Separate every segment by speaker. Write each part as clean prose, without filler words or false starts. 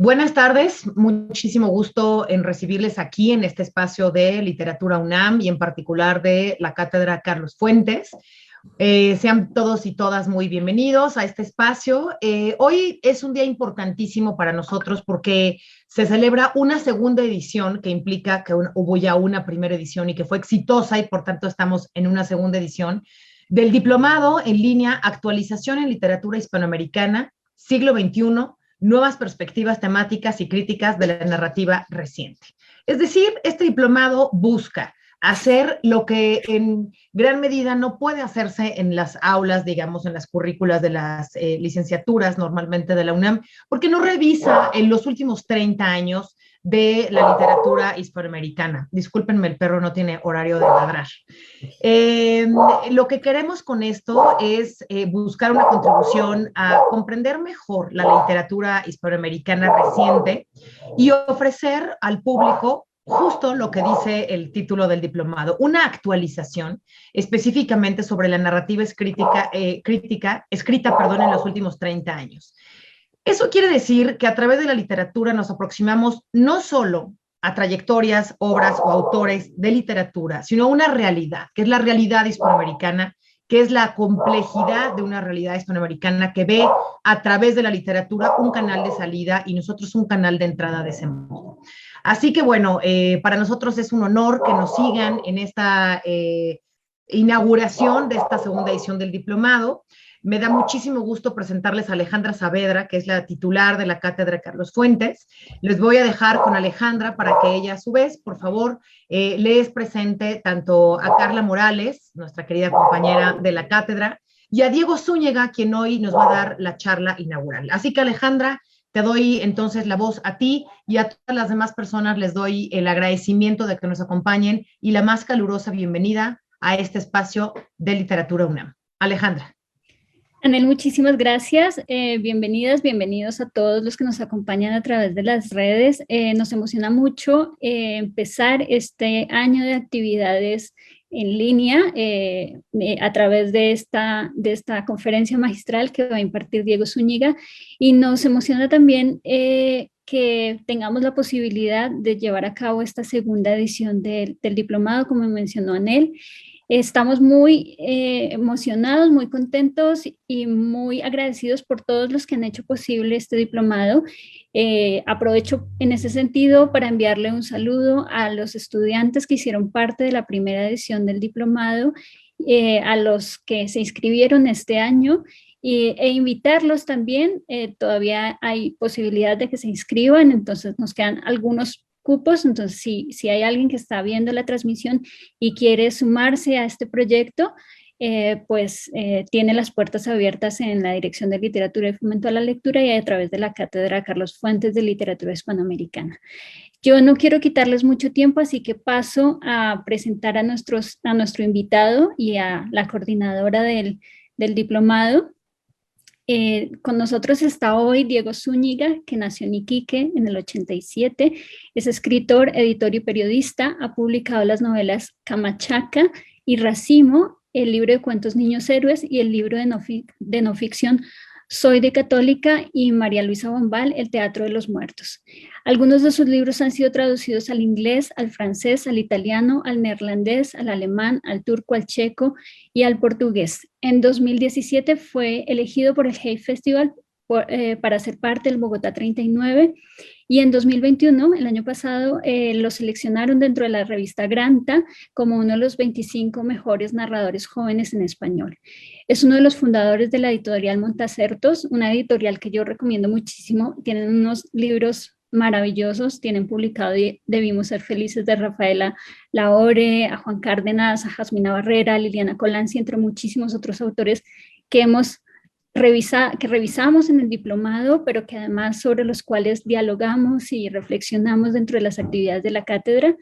Speaker 1: Buenas tardes, muchísimo gusto en recibirles aquí en este espacio de Literatura UNAM y en particular de la Cátedra Carlos Fuentes. Sean todos y todas muy bienvenidos a este espacio. Hoy es un día importantísimo para nosotros porque se celebra una segunda edición que implica que hubo ya una primera edición y que fue exitosa y por tanto estamos en una segunda edición del Diplomado en línea Actualización en Literatura Hispanoamericana, siglo XXI, nuevas perspectivas temáticas y críticas de la narrativa reciente. Es decir, este diplomado busca hacer lo que en gran medida no puede hacerse en las aulas, digamos, en las currículas de las licenciaturas normalmente de la UNAM, porque no revisa en los últimos 30 años de la literatura hispanoamericana. Discúlpenme, el perro no tiene horario de ladrar. Lo que queremos con esto es buscar una contribución a comprender mejor la literatura hispanoamericana reciente y ofrecer al público justo lo que dice el título del diplomado, una actualización específicamente sobre la narrativa escrita en los últimos 30 años. Eso quiere decir que a través de la literatura nos aproximamos no solo a trayectorias, obras o autores de literatura, sino a una realidad, que es la realidad hispanoamericana, que es la complejidad de una realidad hispanoamericana que ve a través de la literatura un canal de salida y nosotros un canal de entrada de ese modo. Así que bueno, para nosotros es un honor que nos sigan en esta inauguración de esta segunda edición del diplomado. Me da muchísimo gusto presentarles a Alejandra Saavedra, que es la titular de la Cátedra Carlos Fuentes. Les voy a dejar con Alejandra para que ella, a su vez, por favor, les presente tanto a Carla Morales, nuestra querida compañera de la cátedra, y a Diego Zúñiga, quien hoy nos va a dar la charla inaugural. Así que, Alejandra, te doy entonces la voz a ti y a todas las demás personas les doy el agradecimiento de que nos acompañen y la más calurosa bienvenida a este espacio de Literatura UNAM. Alejandra.
Speaker 2: Anel, muchísimas gracias. Bienvenidas, bienvenidos a todos los que nos acompañan a través de las redes. Nos emociona mucho empezar este año de actividades en línea a través de esta conferencia magistral que va a impartir Diego Zúñiga, y nos emociona también que tengamos la posibilidad de llevar a cabo esta segunda edición del diplomado, como mencionó Anel. Estamos muy emocionados, muy contentos y muy agradecidos por todos los que han hecho posible este diplomado. Aprovecho en ese sentido para enviarle un saludo a los estudiantes que hicieron parte de la primera edición del diplomado, a los que se inscribieron este año e invitarlos también. Todavía hay posibilidad de que se inscriban, entonces nos quedan algunos cupos, entonces si hay alguien que está viendo la transmisión y quiere sumarse a este proyecto, tiene las puertas abiertas en la Dirección de Literatura y Fomento a la Lectura y a través de la Cátedra Carlos Fuentes de Literatura Hispanoamericana. Yo no quiero quitarles mucho tiempo, así que paso a presentar a nuestro invitado y a la coordinadora del diplomado. Con nosotros está hoy Diego Zúñiga, que nació en Iquique en el 87, es escritor, editor y periodista, ha publicado las novelas Camachaca y Racimo, el libro de cuentos Niños Héroes y el libro de no ficción Soy de Católica y María Luisa Bombal, El Teatro de los Muertos. Algunos de sus libros han sido traducidos al inglés, al francés, al italiano, al neerlandés, al alemán, al turco, al checo y al portugués. En 2017 fue elegido por el Hay Festival para ser parte del Bogotá 39 y en 2021, el año pasado, lo seleccionaron dentro de la revista Granta como uno de los 25 mejores narradores jóvenes en español. Es uno de los fundadores de la editorial Montacertos, una editorial que yo recomiendo muchísimo. Tienen unos libros maravillosos, tienen publicado Debimos ser felices de Rafaela Laore, a Juan Cárdenas, a Jasmina Barrera, a Liliana Colanzi, entre muchísimos otros autores que revisamos en el diplomado, pero que además sobre los cuales dialogamos y reflexionamos dentro de las actividades de la cátedra.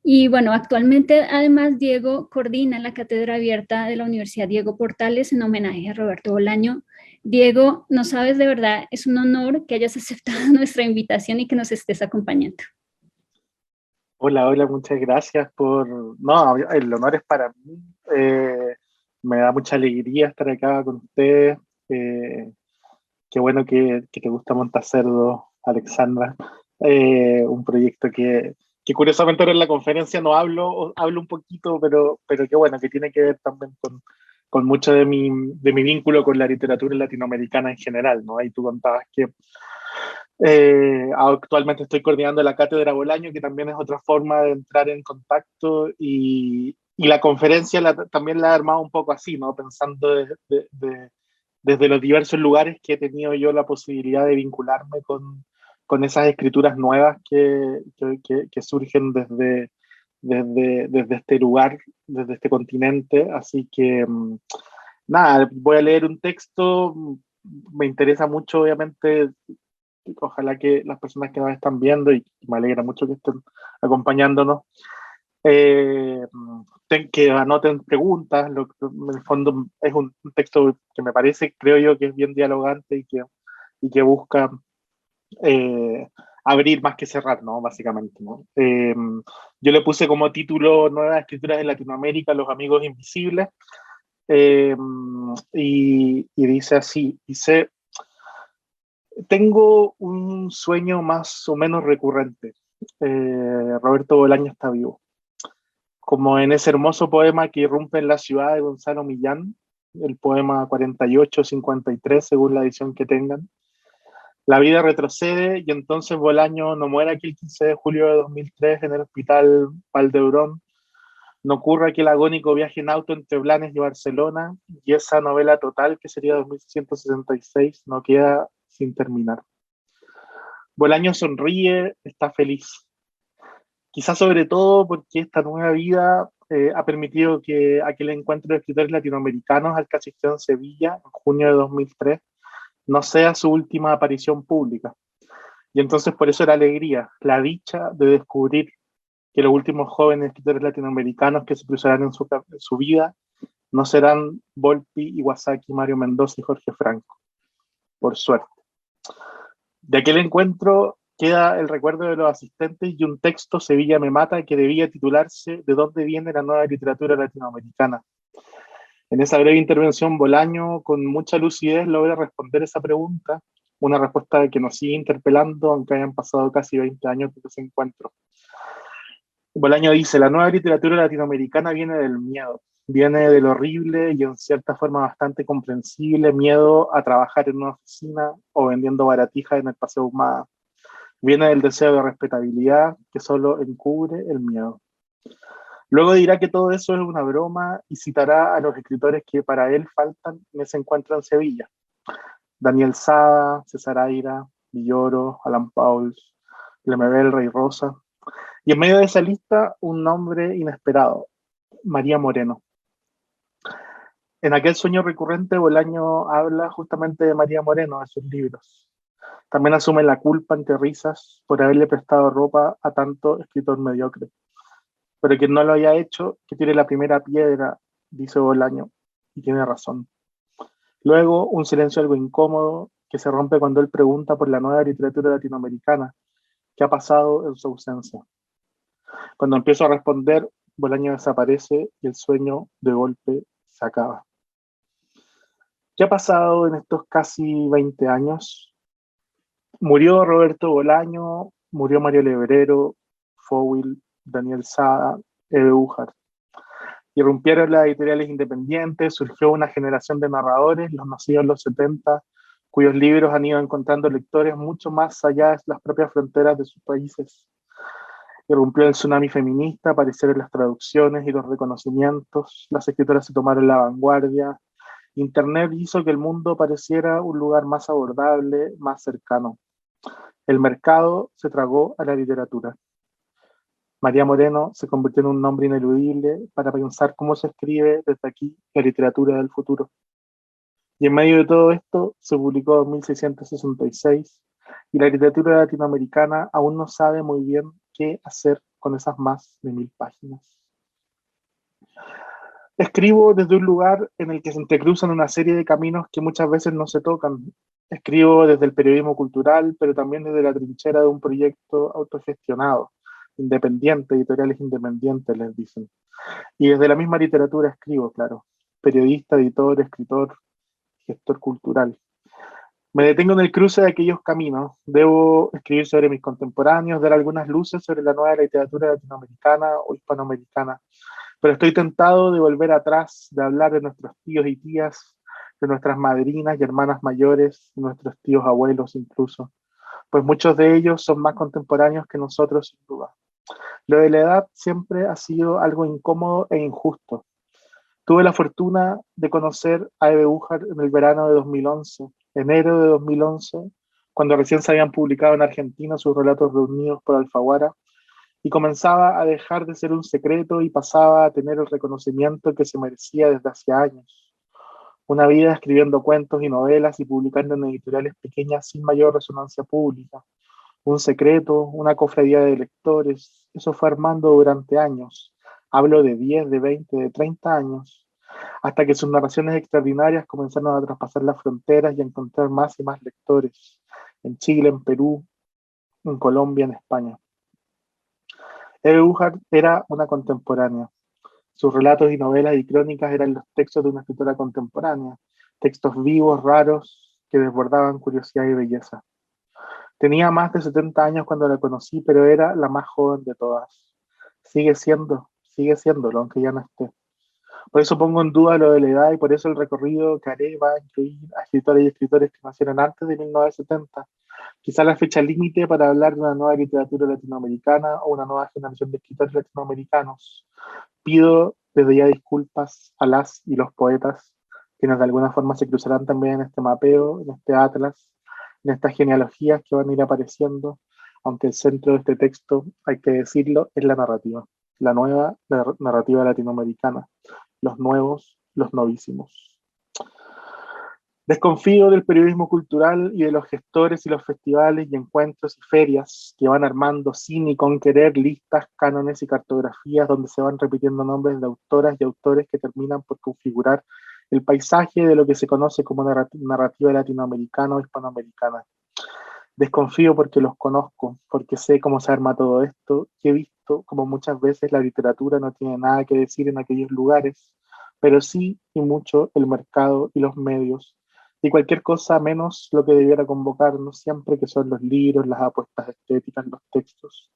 Speaker 2: Y bueno, actualmente además Diego coordina la Cátedra Abierta de la Universidad Diego Portales en homenaje a Roberto Bolaño. Diego, no sabes, de verdad, es un honor que hayas aceptado nuestra invitación y que nos estés acompañando.
Speaker 3: Hola, muchas gracias por... No, el honor es para mí. Me da mucha alegría estar acá con ustedes. Qué bueno que te gusta Montacerdo, Alexandra. Un proyecto que curiosamente ahora en la conferencia no hablo, o hablo un poquito, pero que bueno, que tiene que ver también con mucho de mi vínculo con la literatura latinoamericana en general, ¿no? Ahí tú contabas que actualmente estoy coordinando la Cátedra Bolaño, que también es otra forma de entrar en contacto, y la conferencia también la he armado un poco así, ¿no? Pensando desde los diversos lugares que he tenido yo la posibilidad de vincularme con esas escrituras nuevas que surgen desde este lugar, desde este continente. Así que, nada, voy a leer un texto. Me interesa mucho, obviamente, ojalá que las personas que nos están viendo, y me alegra mucho que estén acompañándonos, eh, que anoten preguntas. En el fondo es un texto que me parece, creo yo, que es bien dialogante y que busca abrir más que cerrar, ¿no? Básicamente, ¿no? Yo le puse como título Nuevas Escrituras en Latinoamérica, Los Amigos Invisibles, eh, y dice así, dice: tengo un sueño más o menos recurrente. Roberto Bolaño está vivo. Como en ese hermoso poema que irrumpe en la ciudad de Gonzalo Millán, el poema 48-53, según la edición que tengan. La vida retrocede y entonces Bolaño no muere aquí el 15 de julio de 2003 en el hospital Valdebrón. No ocurre aquel agónico viaje en auto entre Blanes y Barcelona, y esa novela total, que sería 2166, no queda sin terminar. Bolaño sonríe, está feliz. Quizás sobre todo porque esta nueva vida ha permitido que aquel encuentro de escritores latinoamericanos al que asistió en Sevilla en junio de 2003 no sea su última aparición pública. Y entonces por eso la alegría, la dicha de descubrir que los últimos jóvenes escritores latinoamericanos que se cruzarán en su vida no serán Volpi, Iwasaki, Mario Mendoza y Jorge Franco, por suerte. De aquel encuentro queda el recuerdo de los asistentes y un texto, Sevilla me mata, que debía titularse ¿De dónde viene la nueva literatura latinoamericana? En esa breve intervención, Bolaño, con mucha lucidez, logra responder esa pregunta, una respuesta que nos sigue interpelando, aunque hayan pasado casi 20 años desde ese encuentro. Bolaño dice: la nueva literatura latinoamericana viene del miedo, viene del horrible y en cierta forma bastante comprensible miedo a trabajar en una oficina o vendiendo baratijas en el Paseo Ahumada. Viene del deseo de respetabilidad que solo encubre el miedo. Luego dirá que todo eso es una broma y citará a los escritores que para él faltan en ese encuentro en Sevilla: Daniel Sada, César Aira, Villoro, Alan Pauls, Lemebel, Rey Rosa. Y en medio de esa lista, un nombre inesperado: María Moreno. En aquel sueño recurrente, Bolaño habla justamente de María Moreno en sus libros. También asume la culpa entre risas por haberle prestado ropa a tanto escritor mediocre. Pero quien no lo haya hecho, que tire la primera piedra, dice Bolaño, y tiene razón. Luego, un silencio algo incómodo que se rompe cuando él pregunta por la nueva literatura latinoamericana, ¿qué ha pasado en su ausencia? Cuando empiezo a responder, Bolaño desaparece y el sueño de golpe se acaba. ¿Qué ha pasado en estos casi 20 años? Murió Roberto Bolaño, murió Mario Lebrero, Fowil, Daniel Sada, Eve Ujar. Irrumpieron las editoriales independientes, surgió una generación de narradores, los nacidos en los 70, cuyos libros han ido encontrando lectores mucho más allá de las propias fronteras de sus países. Irrumpió el tsunami feminista, aparecieron las traducciones y los reconocimientos, las escritoras se tomaron la vanguardia. Internet hizo que el mundo pareciera un lugar más abordable, más cercano. El mercado se tragó a la literatura. María Moreno se convirtió en un nombre ineludible para pensar cómo se escribe desde aquí la literatura del futuro. Y en medio de todo esto se publicó 1666 y la literatura latinoamericana aún no sabe muy bien qué hacer con esas más de 1000 páginas. Escribo desde un lugar en el que se entrecruzan una serie de caminos que muchas veces no se tocan. Escribo desde el periodismo cultural, pero también desde la trinchera de un proyecto autogestionado, independiente, editoriales independientes les dicen. Y desde la misma literatura escribo, claro, periodista, editor, escritor, gestor cultural. Me detengo en el cruce de aquellos caminos. Debo escribir sobre mis contemporáneos, dar algunas luces sobre la nueva literatura latinoamericana o hispanoamericana. Pero estoy tentado de volver atrás, de hablar de nuestros tíos y tías, de nuestras madrinas y hermanas mayores, de nuestros tíos abuelos incluso, pues muchos de ellos son más contemporáneos que nosotros sin duda. Lo de la edad siempre ha sido algo incómodo e injusto. Tuve la fortuna de conocer a Eve Ujar en el verano de 2011, enero de 2011, cuando recién se habían publicado en Argentina sus relatos reunidos por Alfaguara, y comenzaba a dejar de ser un secreto y pasaba a tener el reconocimiento que se merecía desde hacía años. Una vida escribiendo cuentos y novelas y publicando en editoriales pequeñas sin mayor resonancia pública. Un secreto, una cofradía de lectores, eso fue armando durante años. Hablo de 10, de 20, de 30 años, hasta que sus narraciones extraordinarias comenzaron a traspasar las fronteras y a encontrar más y más lectores, en Chile, en Perú, en Colombia, en España. Eve Ujar era una contemporánea. Sus relatos y novelas y crónicas eran los textos de una escritora contemporánea, textos vivos, raros, que desbordaban curiosidad y belleza. Tenía más de 70 años cuando la conocí, pero era la más joven de todas. Sigue siéndolo, aunque ya no esté. Por eso pongo en duda lo de la edad y por eso el recorrido que haré va a incluir a escritores y escritores que nacieron antes de 1970. Quizá la fecha límite para hablar de una nueva literatura latinoamericana o una nueva generación de escritores latinoamericanos. Pido desde ya disculpas a las y los poetas, quienes de alguna forma se cruzarán también en este mapeo, en este atlas, en estas genealogías que van a ir apareciendo, aunque el centro de este texto, hay que decirlo, es la narrativa, la nueva narrativa latinoamericana, los nuevos, los novísimos. Desconfío del periodismo cultural y de los gestores y los festivales y encuentros y ferias que van armando sin y con querer listas, cánones y cartografías donde se van repitiendo nombres de autoras y autores que terminan por configurar el paisaje de lo que se conoce como narrativa latinoamericana o hispanoamericana. Desconfío porque los conozco, porque sé cómo se arma todo esto y he visto como muchas veces la literatura no tiene nada que decir en aquellos lugares, pero sí y mucho el mercado y los medios y cualquier cosa menos lo que debiera convocarnos siempre, que son los libros, las apuestas estéticas, los textos.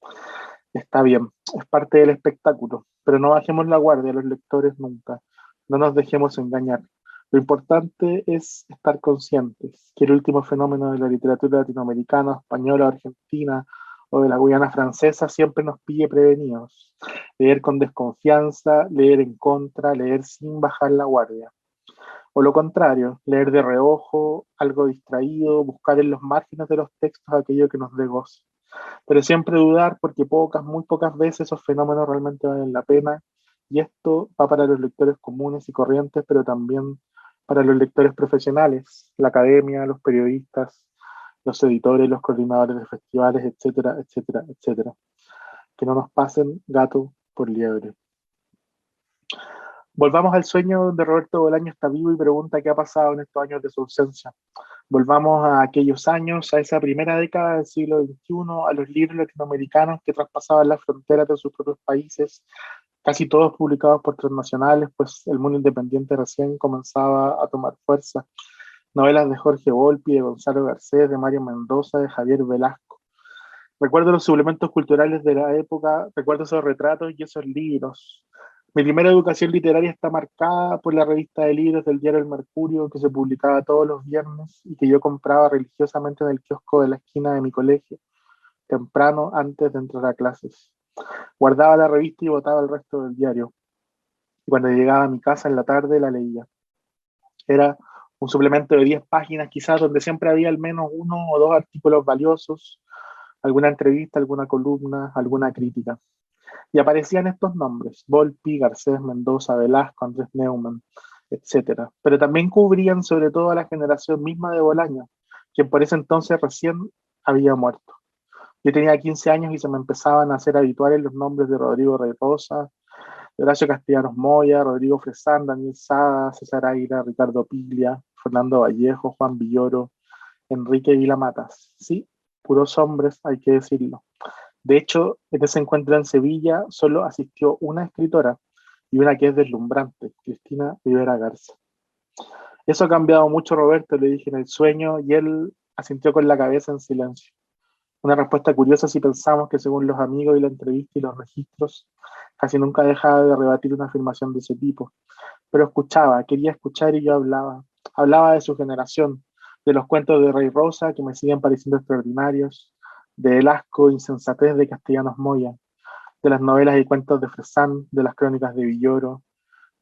Speaker 3: Está bien, es parte del espectáculo, pero no bajemos la guardia los lectores nunca, no nos dejemos engañar. Lo importante es estar conscientes que el último fenómeno de la literatura latinoamericana, española, argentina o de la Guyana francesa siempre nos pille prevenidos. Leer con desconfianza, leer en contra, leer sin bajar la guardia. O lo contrario, leer de reojo, algo distraído, buscar en los márgenes de los textos aquello que nos dé goce. Pero siempre dudar porque muy pocas veces esos fenómenos realmente valen la pena. Y esto va para los lectores comunes y corrientes, pero también para los lectores profesionales, la academia, los periodistas, los editores, los coordinadores de festivales, etcétera, etcétera, etcétera. Que no nos pasen gato por liebre. Volvamos al sueño de Roberto Bolaño está vivo y pregunta qué ha pasado en estos años de su ausencia. Volvamos a aquellos años, a esa primera década del siglo XXI, a los libros latinoamericanos que traspasaban las fronteras de sus propios países, casi todos publicados por transnacionales, pues el mundo independiente recién comenzaba a tomar fuerza. Novelas de Jorge Volpi, de Gonzalo Garcés, de Mario Mendoza, de Javier Velasco. Recuerdo los suplementos culturales de la época, recuerdo esos retratos y esos libros. Mi primera educación literaria está marcada por la revista de libros del diario El Mercurio, que se publicaba todos los viernes y que yo compraba religiosamente en el kiosco de la esquina de mi colegio, temprano antes de entrar a clases. Guardaba la revista y botaba el resto del diario. Y cuando llegaba a mi casa en la tarde la leía. Era un suplemento de 10 páginas quizás, donde siempre había al menos 1 o 2 artículos valiosos, alguna entrevista, alguna columna, alguna crítica. Y aparecían estos nombres: Volpi, Garcés, Mendoza, Velasco, Andrés Neumann, etc. Pero también cubrían sobre todo a la generación misma de Bolaño, quien por ese entonces recién había muerto. Yo tenía 15 años y se me empezaban a hacer habituales los nombres de Rodrigo Rey Rosa, Horacio Castellanos Moya, Rodrigo Fresán, Daniel Sada, César Aira, Ricardo Piglia, Fernando Vallejo, Juan Villoro, Enrique Vilamatas. Sí, puros hombres, hay que decirlo. De hecho, en ese encuentro en Sevilla solo asistió una escritora y una que es deslumbrante, Cristina Rivera Garza. Eso ha cambiado mucho, Roberto, le dije en el sueño, y él asintió con la cabeza en silencio. Una respuesta curiosa si pensamos que según los amigos y la entrevista y los registros, casi nunca dejaba de rebatir una afirmación de ese tipo. Pero escuchaba, quería escuchar y yo hablaba. Hablaba de su generación, de los cuentos de Rey Rosa que me siguen pareciendo extraordinarios, del asco e insensatez de Castellanos Moya, de las novelas y cuentos de Fresán, de las crónicas de Villoro,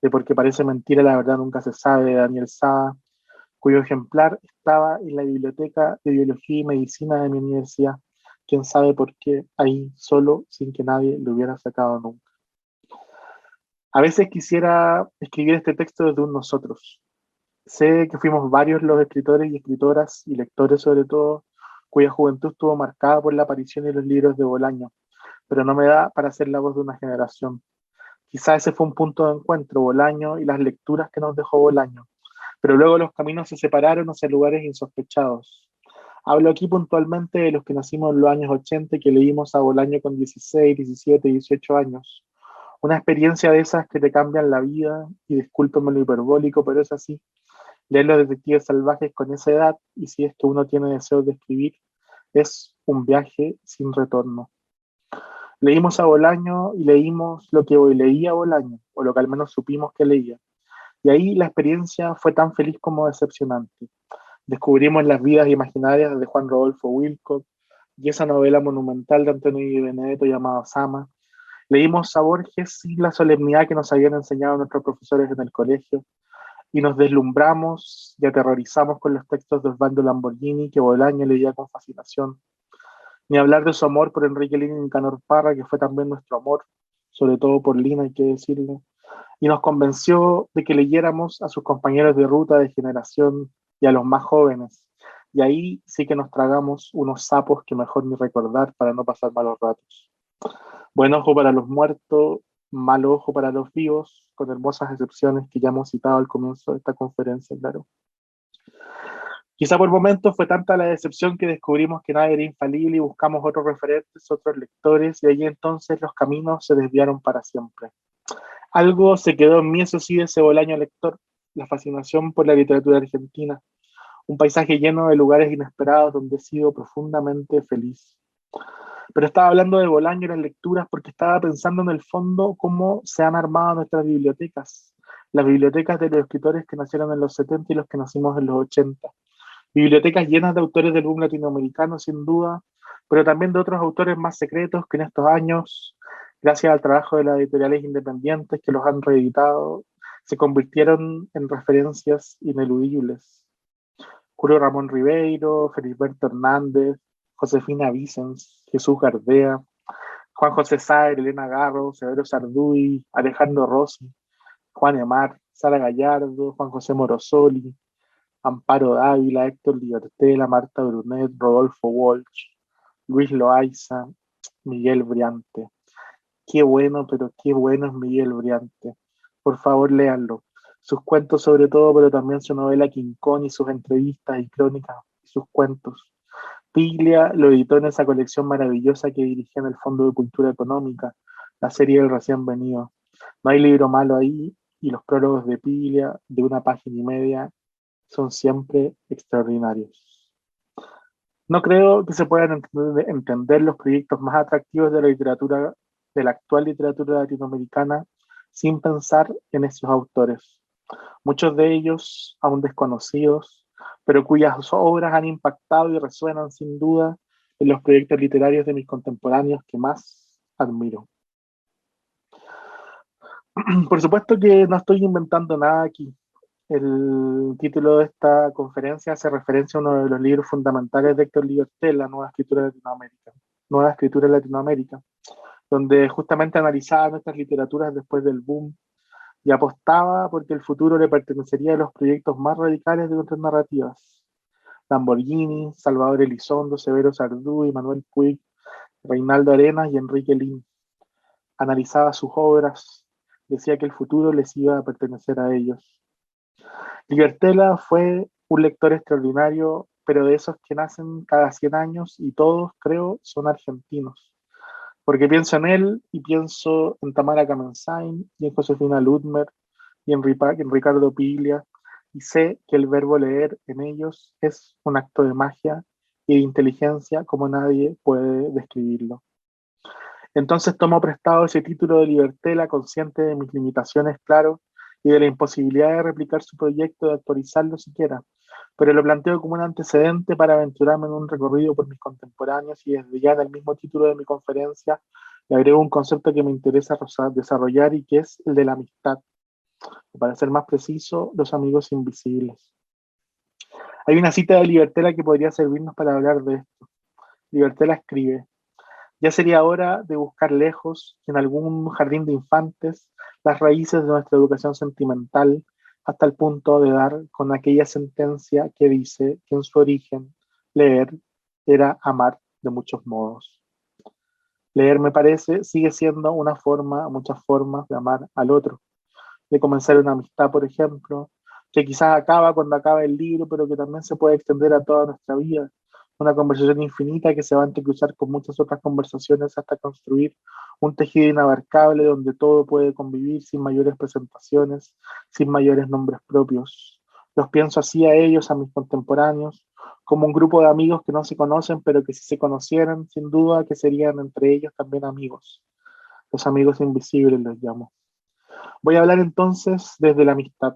Speaker 3: de Porque parece mentira, la verdad nunca se sabe, de Daniel Sada, cuyo ejemplar estaba en la biblioteca de Biología y Medicina de mi universidad. Quién sabe por qué, ahí solo, sin que nadie lo hubiera sacado nunca. A veces quisiera escribir este texto desde un nosotros. Sé que fuimos varios los escritores y escritoras, y lectores sobre todo, cuya juventud estuvo marcada por la aparición de los libros de Bolaño, pero no me da para ser la voz de una generación. Quizá ese fue un punto de encuentro, Bolaño y las lecturas que nos dejó Bolaño, pero luego los caminos se separaron hacia lugares insospechados. Hablo aquí puntualmente de los que nacimos en los años 80 y que leímos a Bolaño con 16, 17, 18 años. Una experiencia de esas que te cambian la vida, y discúlpeme lo hiperbólico, pero es así. Leer Los Detectives Salvajes con esa edad, y si es que uno tiene deseos de escribir, es un viaje sin retorno. Leímos a Bolaño y leímos lo que hoy leía Bolaño, o lo que al menos supimos que leía. Y ahí la experiencia fue tan feliz como decepcionante. Descubrimos las vidas imaginarias de Juan Rodolfo Wilcott y esa novela monumental de Antonio Di Benedetto llamada Sama. Leímos a Borges sin la solemnidad que nos habían enseñado nuestros profesores en el colegio, y nos deslumbramos y aterrorizamos con los textos de Osvaldo Lamborghini que Bolaño leía con fascinación. Ni hablar de su amor por Enrique Lina y Nicanor Parra, que fue también nuestro amor, sobre todo por Lina, hay que decirlo, y nos convenció de que leyéramos a sus compañeros de ruta de generación y a los más jóvenes. Y ahí sí que nos tragamos unos sapos que mejor ni recordar para no pasar malos ratos. Buen ojo para los muertos, mal ojo para los vivos, con hermosas excepciones que ya hemos citado al comienzo de esta conferencia, claro. Quizá por momentos fue tanta la decepción que descubrimos que nada era infalible y buscamos otros referentes, otros lectores, y allí entonces los caminos se desviaron para siempre. Algo se quedó en mí, eso sí, de ese Bolaño lector, la fascinación por la literatura argentina, un paisaje lleno de lugares inesperados donde he sido profundamente feliz. Pero estaba hablando de Bolaño y las lecturas porque estaba pensando en el fondo cómo se han armado nuestras bibliotecas, las bibliotecas de los escritores que nacieron en los 70 y los que nacimos en los 80. Bibliotecas llenas de autores del boom latinoamericano, sin duda, pero también de otros autores más secretos que en estos años, gracias al trabajo de las editoriales independientes que los han reeditado, se convirtieron en referencias ineludibles. Julio Ramón Ribeiro, Felisberto Hernández, Josefina Vicens, Jesús Gardea, Juan José Saer, Elena Garro, Severo Sarduy, Alejandro Rossi, Juan Emar, Sara Gallardo, Juan José Morosoli, Amparo Dávila, Héctor Libertela, Marta Brunet, Rodolfo Walsh, Luis Loaiza, Miguel Briante. Qué bueno, pero qué bueno es Miguel Briante. Por favor, léanlo. Sus cuentos sobre todo, pero también su novela King Kong y sus entrevistas y crónicas y sus cuentos. Piglia lo editó en esa colección maravillosa que dirigía en el Fondo de Cultura Económica, la serie del recién venido. No hay libro malo ahí, y los prólogos de Piglia, de una página y media, son siempre extraordinarios. No creo que se puedan entender los proyectos más atractivos de la literatura, de la actual literatura latinoamericana, sin pensar en esos autores. Muchos de ellos aún desconocidos, pero cuyas obras han impactado y resuenan sin duda en los proyectos literarios de mis contemporáneos que más admiro. Por supuesto que no estoy inventando nada aquí. El título de esta conferencia hace referencia a uno de los libros fundamentales de Héctor Liberté, La Nueva Escritura de Latinoamérica, Nueva Escritura de Latinoamérica, donde justamente analizaba nuestras literaturas después del boom y apostaba porque el futuro le pertenecería a los proyectos más radicales de nuestras narrativas. Lamborghini, Salvador Elizondo, Severo Sarduy, Manuel Puig, Reinaldo Arenas y Enrique Lin. Analizaba sus obras, decía que el futuro les iba a pertenecer a ellos. Libertela fue un lector extraordinario, pero de esos que nacen cada 100 años y todos, creo, son argentinos. Porque pienso en él y pienso en Tamara Kamensain y en Josefina Ludmer y en Ricardo Piglia y sé que el verbo leer en ellos es un acto de magia y de inteligencia como nadie puede describirlo. Entonces tomo prestado ese título de Libertela, consciente de mis limitaciones, claro, y de la imposibilidad de replicar su proyecto, de actualizarlo siquiera, pero lo planteo como un antecedente para aventurarme en un recorrido por mis contemporáneos y desde ya en el mismo título de mi conferencia le agrego un concepto que me interesa desarrollar y que es el de la amistad, o para ser más preciso, los amigos invisibles. Hay una cita de Libertela que podría servirnos para hablar de esto. Libertela escribe: ya sería hora de buscar lejos, en algún jardín de infantes, las raíces de nuestra educación sentimental, hasta el punto de dar con aquella sentencia que dice que en su origen, leer era amar de muchos modos. Leer, me parece, sigue siendo una forma, muchas formas de amar al otro, de comenzar una amistad, por ejemplo, que quizás acaba cuando acaba el libro, pero que también se puede extender a toda nuestra vida. Una conversación infinita que se va a entrecruzar con muchas otras conversaciones hasta construir un tejido inabarcable donde todo puede convivir sin mayores presentaciones, sin mayores nombres propios. Los pienso así a ellos, a mis contemporáneos, como un grupo de amigos que no se conocen, pero que si se conocieran, sin duda que serían entre ellos también amigos. Los amigos invisibles los llamo. Voy a hablar entonces desde la amistad.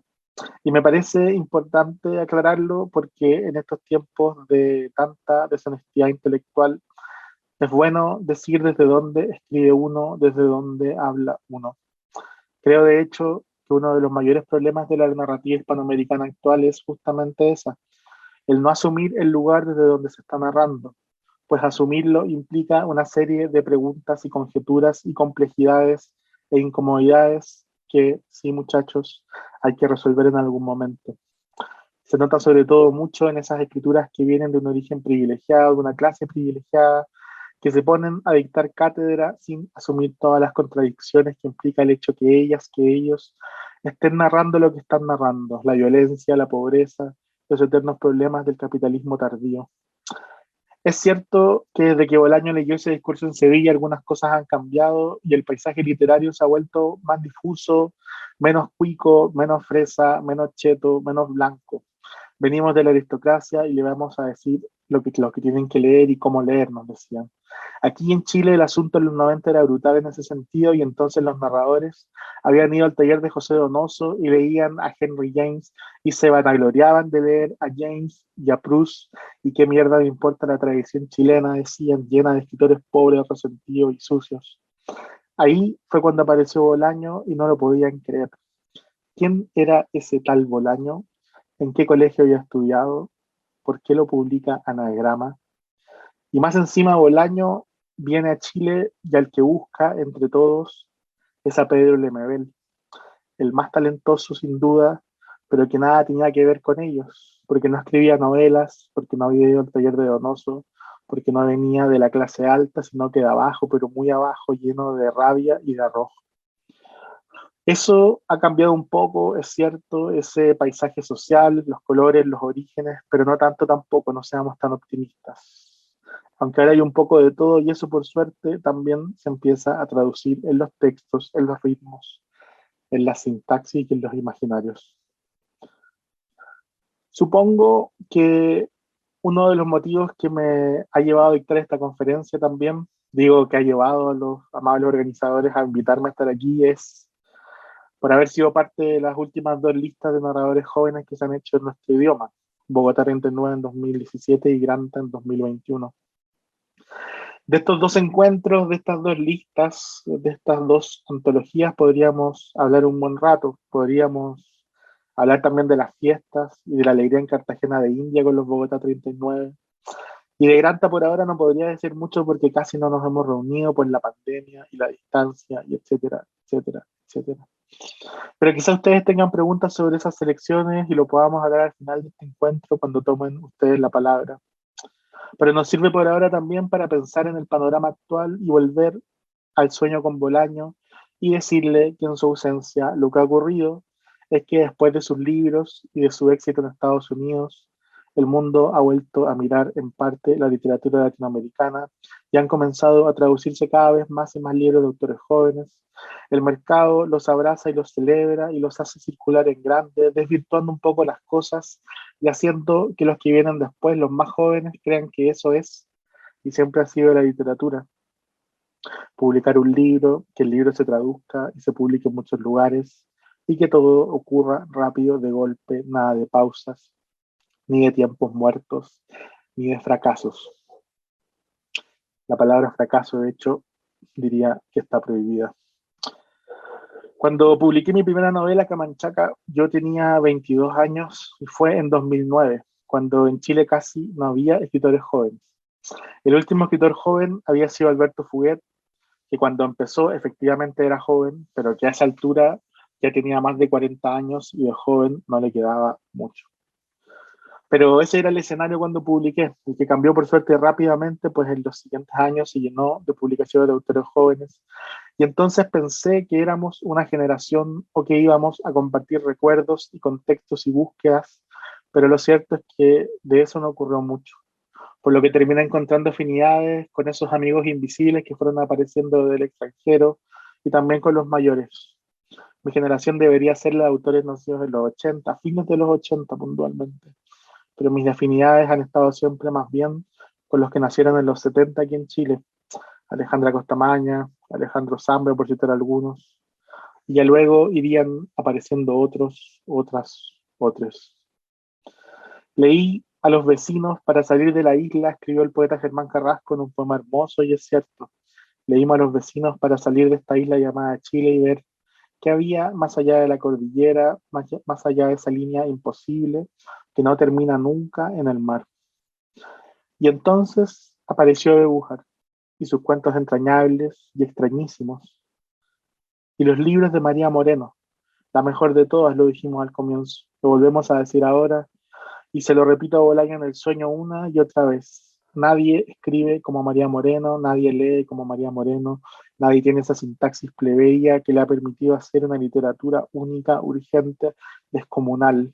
Speaker 3: Y me parece importante aclararlo porque en estos tiempos de tanta deshonestidad intelectual es bueno decir desde dónde escribe uno, desde dónde habla uno. Creo de hecho que uno de los mayores problemas de la narrativa hispanoamericana actual es justamente esa, el no asumir el lugar desde donde se está narrando, pues asumirlo implica una serie de preguntas y conjeturas y complejidades e incomodidades que, sí, muchachos, hay que resolver en algún momento. Se nota sobre todo mucho en esas escrituras que vienen de un origen privilegiado, de una clase privilegiada, que se ponen a dictar cátedra sin asumir todas las contradicciones que implica el hecho que ellas, que ellos estén narrando lo que están narrando, la violencia, la pobreza, los eternos problemas del capitalismo tardío. Es cierto que desde que Bolaño leyó ese discurso en Sevilla algunas cosas han cambiado y el paisaje literario se ha vuelto más difuso, menos cuico, menos fresa, menos cheto, menos blanco. Venimos de la aristocracia y le vamos a decir lo que tienen que leer y cómo leer, nos decían. Aquí en Chile el asunto en los 90 era brutal en ese sentido y entonces los narradores habían ido al taller de José Donoso y leían a Henry James y se vanagloriaban de leer a James y a Proust y qué mierda me importa la tradición chilena, decían, llena de escritores pobres, resentidos y sucios. Ahí fue cuando apareció Bolaño y no lo podían creer. ¿Quién era ese tal Bolaño? ¿En qué colegio había estudiado? ¿Por qué lo publica Anagrama? Y más encima Bolaño viene a Chile y al que busca entre todos es a Pedro Lemebel, el más talentoso sin duda, pero que nada tenía que ver con ellos, porque no escribía novelas, porque no había ido al taller de Donoso, porque no venía de la clase alta, sino que de abajo, pero muy abajo, lleno de rabia y de arrojo. Eso ha cambiado un poco, es cierto, ese paisaje social, los colores, los orígenes, pero no tanto tampoco, no seamos tan optimistas. Aunque ahora hay un poco de todo y eso por suerte también se empieza a traducir en los textos, en los ritmos, en la sintaxis y en los imaginarios. Supongo que uno de los motivos que me ha llevado a dictar esta conferencia también, digo que ha llevado a los amables organizadores a invitarme a estar aquí, es por haber sido parte de las últimas dos listas de narradores jóvenes que se han hecho en nuestro idioma, Bogotá 39 en 2017 y Granta en 2021. De estos dos encuentros, de estas dos listas, de estas dos antologías, podríamos hablar un buen rato. Podríamos hablar también de las fiestas y de la alegría en Cartagena de India con los Bogotá 39. Y de Granta por ahora no podría decir mucho porque casi no nos hemos reunido por la pandemia y la distancia, y etcétera, etcétera, etcétera. Pero quizás ustedes tengan preguntas sobre esas selecciones y lo podamos hablar al final de este encuentro cuando tomen ustedes la palabra. Pero nos sirve por ahora también para pensar en el panorama actual y volver al sueño con Bolaño y decirle que en su ausencia lo que ha ocurrido es que después de sus libros y de su éxito en Estados Unidos, el mundo ha vuelto a mirar en parte la literatura latinoamericana y han comenzado a traducirse cada vez más y más libros de autores jóvenes. El mercado los abraza y los celebra y los hace circular en grande, desvirtuando un poco las cosas y haciendo que los que vienen después, los más jóvenes, crean que eso es y siempre ha sido la literatura. Publicar un libro, que el libro se traduzca y se publique en muchos lugares y que todo ocurra rápido, de golpe, nada de pausas, ni de tiempos muertos, ni de fracasos. La palabra fracaso, de hecho, diría que está prohibida. Cuando publiqué mi primera novela, Camanchaca, yo tenía 22 años y fue en 2009, cuando en Chile casi no había escritores jóvenes. El último escritor joven había sido Alberto Fuguet, que cuando empezó efectivamente era joven, pero que a esa altura ya tenía más de 40 años y de joven no le quedaba mucho. Pero ese era el escenario cuando publiqué, el que cambió por suerte rápidamente, pues en los siguientes años se llenó de publicaciones de autores jóvenes. Y entonces pensé que éramos una generación o que íbamos a compartir recuerdos y contextos y búsquedas, pero lo cierto es que de eso no ocurrió mucho. Por lo que terminé encontrando afinidades con esos amigos invisibles que fueron apareciendo del extranjero y también con los mayores. Mi generación debería ser la de autores nacidos en los 80, fines de los 80 puntualmente, pero mis afinidades han estado siempre más bien con los que nacieron en los 70 aquí en Chile. Alejandra Costamaña, Alejandro Zambra, por citar algunos. Y ya luego irían apareciendo otros. Leí A los vecinos para salir de la isla, escribió el poeta Germán Carrasco en un poema hermoso, y es cierto. Leímos a los vecinos para salir de esta isla llamada Chile y ver qué había más allá de la cordillera, más allá de esa línea imposible que no termina nunca en el mar. Y entonces apareció Ebújar y sus cuentos entrañables y extrañísimos. Y los libros de María Moreno, la mejor de todas, lo dijimos al comienzo, lo volvemos a decir ahora, y se lo repito a Bolaño en el sueño una y otra vez. Nadie escribe como María Moreno, nadie lee como María Moreno, nadie tiene esa sintaxis plebeya que le ha permitido hacer una literatura única, urgente, descomunal.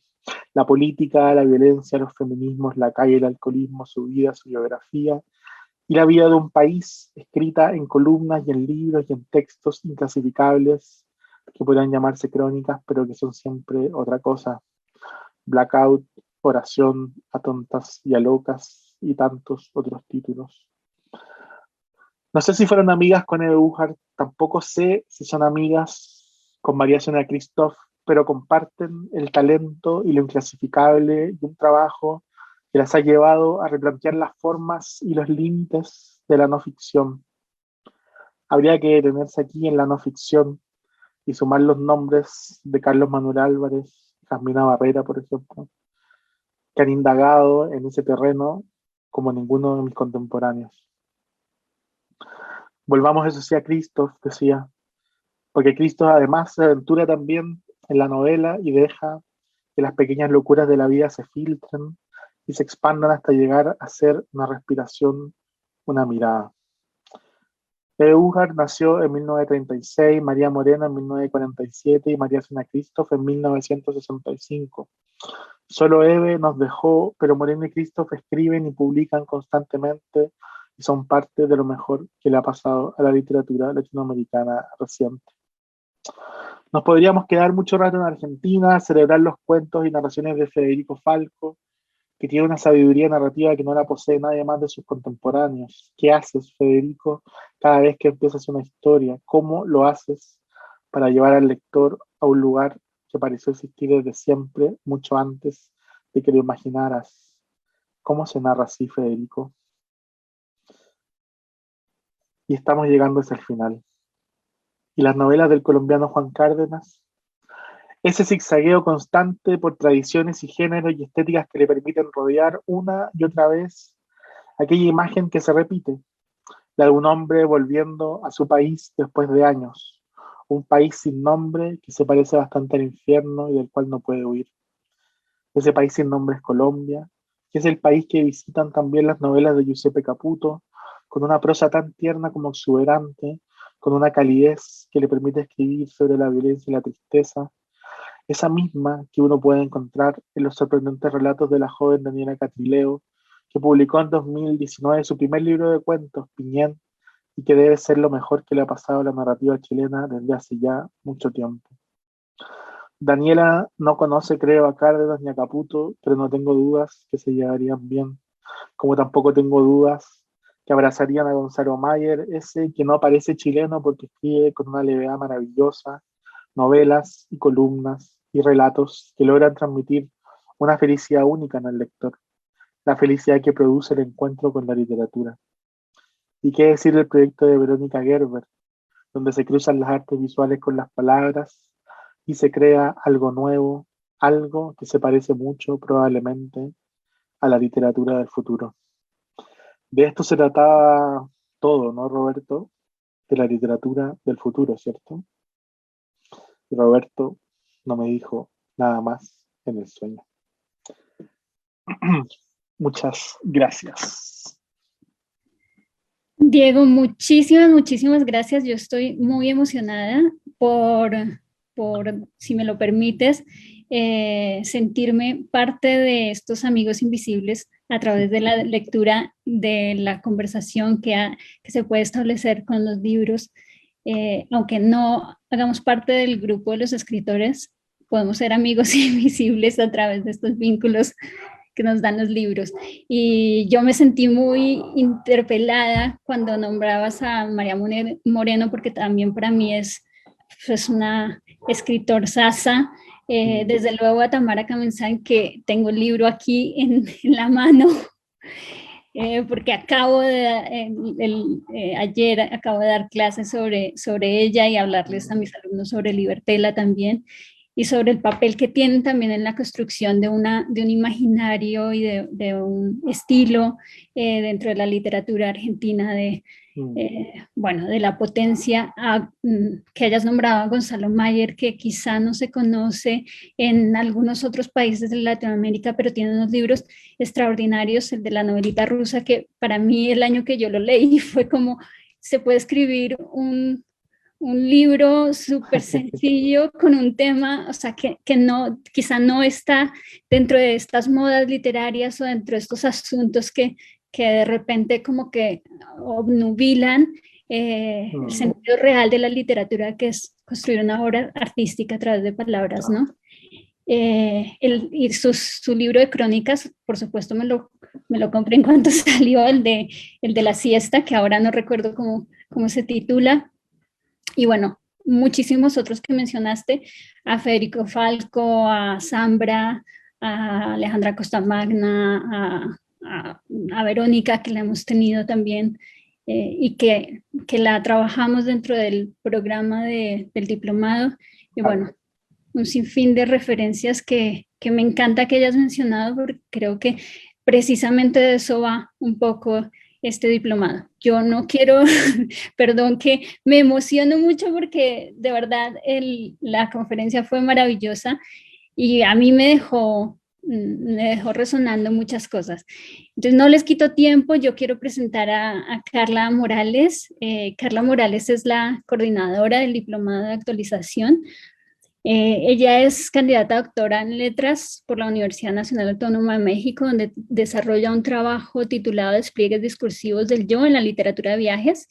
Speaker 3: La política, la violencia, los feminismos, la calle, el alcoholismo, su vida, su biografía, y la vida de un país escrita en columnas y en libros y en textos inclasificables que podrían llamarse crónicas, pero que son siempre otra cosa. Blackout, Oración a tontas y a locas y tantos otros títulos. No sé si fueron amigas con Ebújar, tampoco sé si son amigas con María Sonia Christoph, pero comparten el talento y lo inclasificable de un trabajo que las ha llevado a replantear las formas y los límites de la no ficción. Habría que detenerse aquí en la no ficción y sumar los nombres de Carlos Manuel Álvarez, Jasmina Barrera, por ejemplo, que han indagado en ese terreno como ninguno de mis contemporáneos. Volvamos eso sí a Christoph, decía, porque Christoph además se aventura también en la novela y deja que las pequeñas locuras de la vida se filtren y se expandan hasta llegar a ser una respiración, una mirada. Ebújar nació en 1936, María Moreno en 1947 y María Sonia Christoph en 1965. Solo Eve nos dejó, pero Moreno y Christoph escriben y publican constantemente y son parte de lo mejor que le ha pasado a la literatura latinoamericana reciente. Nos podríamos quedar mucho rato en Argentina, celebrar los cuentos y narraciones de Federico Falco, que tiene una sabiduría narrativa que no la posee nadie más de sus contemporáneos. ¿Qué haces, Federico, cada vez que empiezas una historia? ¿Cómo lo haces para llevar al lector a un lugar que pareció existir desde siempre, mucho antes de que lo imaginaras? ¿Cómo se narra así, Federico? Y estamos llegando hacia el final. ¿Y las novelas del colombiano Juan Cárdenas? Ese zigzagueo constante por tradiciones y géneros y estéticas que le permiten rodear una y otra vez aquella imagen que se repite, la de un hombre volviendo a su país después de años, un país sin nombre que se parece bastante al infierno y del cual no puede huir. Ese país sin nombre es Colombia, que es el país que visitan también las novelas de Giuseppe Caputo, con una prosa tan tierna como exuberante, con una calidez que le permite escribir sobre la violencia y la tristeza, esa misma que uno puede encontrar en los sorprendentes relatos de la joven Daniela Catrileo, que publicó en 2019 su primer libro de cuentos, Piñén, y que debe ser lo mejor que le ha pasado a la narrativa chilena desde hace ya mucho tiempo. Daniela no conoce, creo, a Cárdenas ni a Caputo, pero no tengo dudas que se llevarían bien, como tampoco tengo dudas que abrazarían a Gonzalo Mayer, ese que no parece chileno porque escribe con una levedad maravillosa, novelas y columnas y relatos que logran transmitir una felicidad única en el lector, la felicidad que produce el encuentro con la literatura. ¿Y qué decir del proyecto de Verónica Gerber, donde se cruzan las artes visuales con las palabras y se crea algo nuevo, algo que se parece mucho probablemente a la literatura del futuro? De esto se trataba todo, ¿no, Roberto? De la literatura del futuro, ¿cierto? Y Roberto no me dijo nada más en el sueño. Muchas gracias.
Speaker 2: Diego, muchísimas gracias. Yo estoy muy emocionada por si me lo permites, sentirme parte de estos amigos invisibles a través de la lectura, de la conversación que se puede establecer con los libros. Aunque no hagamos parte del grupo de los escritores, podemos ser amigos invisibles a través de estos vínculos que nos dan los libros. Y yo me sentí muy interpelada cuando nombrabas a María Moreno, porque también para mí es una escritor sasa. Desde luego a Tamara Kamensán, que tengo el libro aquí en la mano, porque ayer acabo de dar clases sobre ella y hablarles a mis alumnos sobre Libertela también, y sobre el papel que tienen también en la construcción de un imaginario y de un estilo dentro de la literatura argentina, de la potencia. Que hayas nombrado a Gonzalo Mayer, que quizá no se conoce en algunos otros países de Latinoamérica, pero tiene unos libros extraordinarios. El de la novelita rusa, que para mí el año que yo lo leí fue como, se puede escribir un libro súper sencillo con un tema, o sea, que no, quizá no está dentro de estas modas literarias o dentro de estos asuntos que de repente como que obnubilan el sentido real de la literatura, que es construir una obra artística a través de palabras, ¿no? Y su libro de crónicas, por supuesto, me lo compré en cuanto salió, el de la siesta, que ahora no recuerdo cómo se titula. Y bueno, muchísimos otros que mencionaste, a Federico Falco, a Zambra, a Alejandra Costamagna, a Verónica, que la hemos tenido también, y que la trabajamos dentro del programa del diplomado. Y bueno, un sinfín de referencias que me encanta que hayas mencionado, porque creo que precisamente de eso va un poco este diplomado. Yo no quiero, perdón, que me emociono mucho porque de verdad la conferencia fue maravillosa y a mí me dejó resonando muchas cosas. Entonces no les quito tiempo, yo quiero presentar a Carla Morales. Carla Morales es la coordinadora del diplomado de actualización. Ella es candidata a doctora en letras por la Universidad Nacional Autónoma de México, donde desarrolla un trabajo titulado Despliegues discursivos del yo en la literatura de viajes,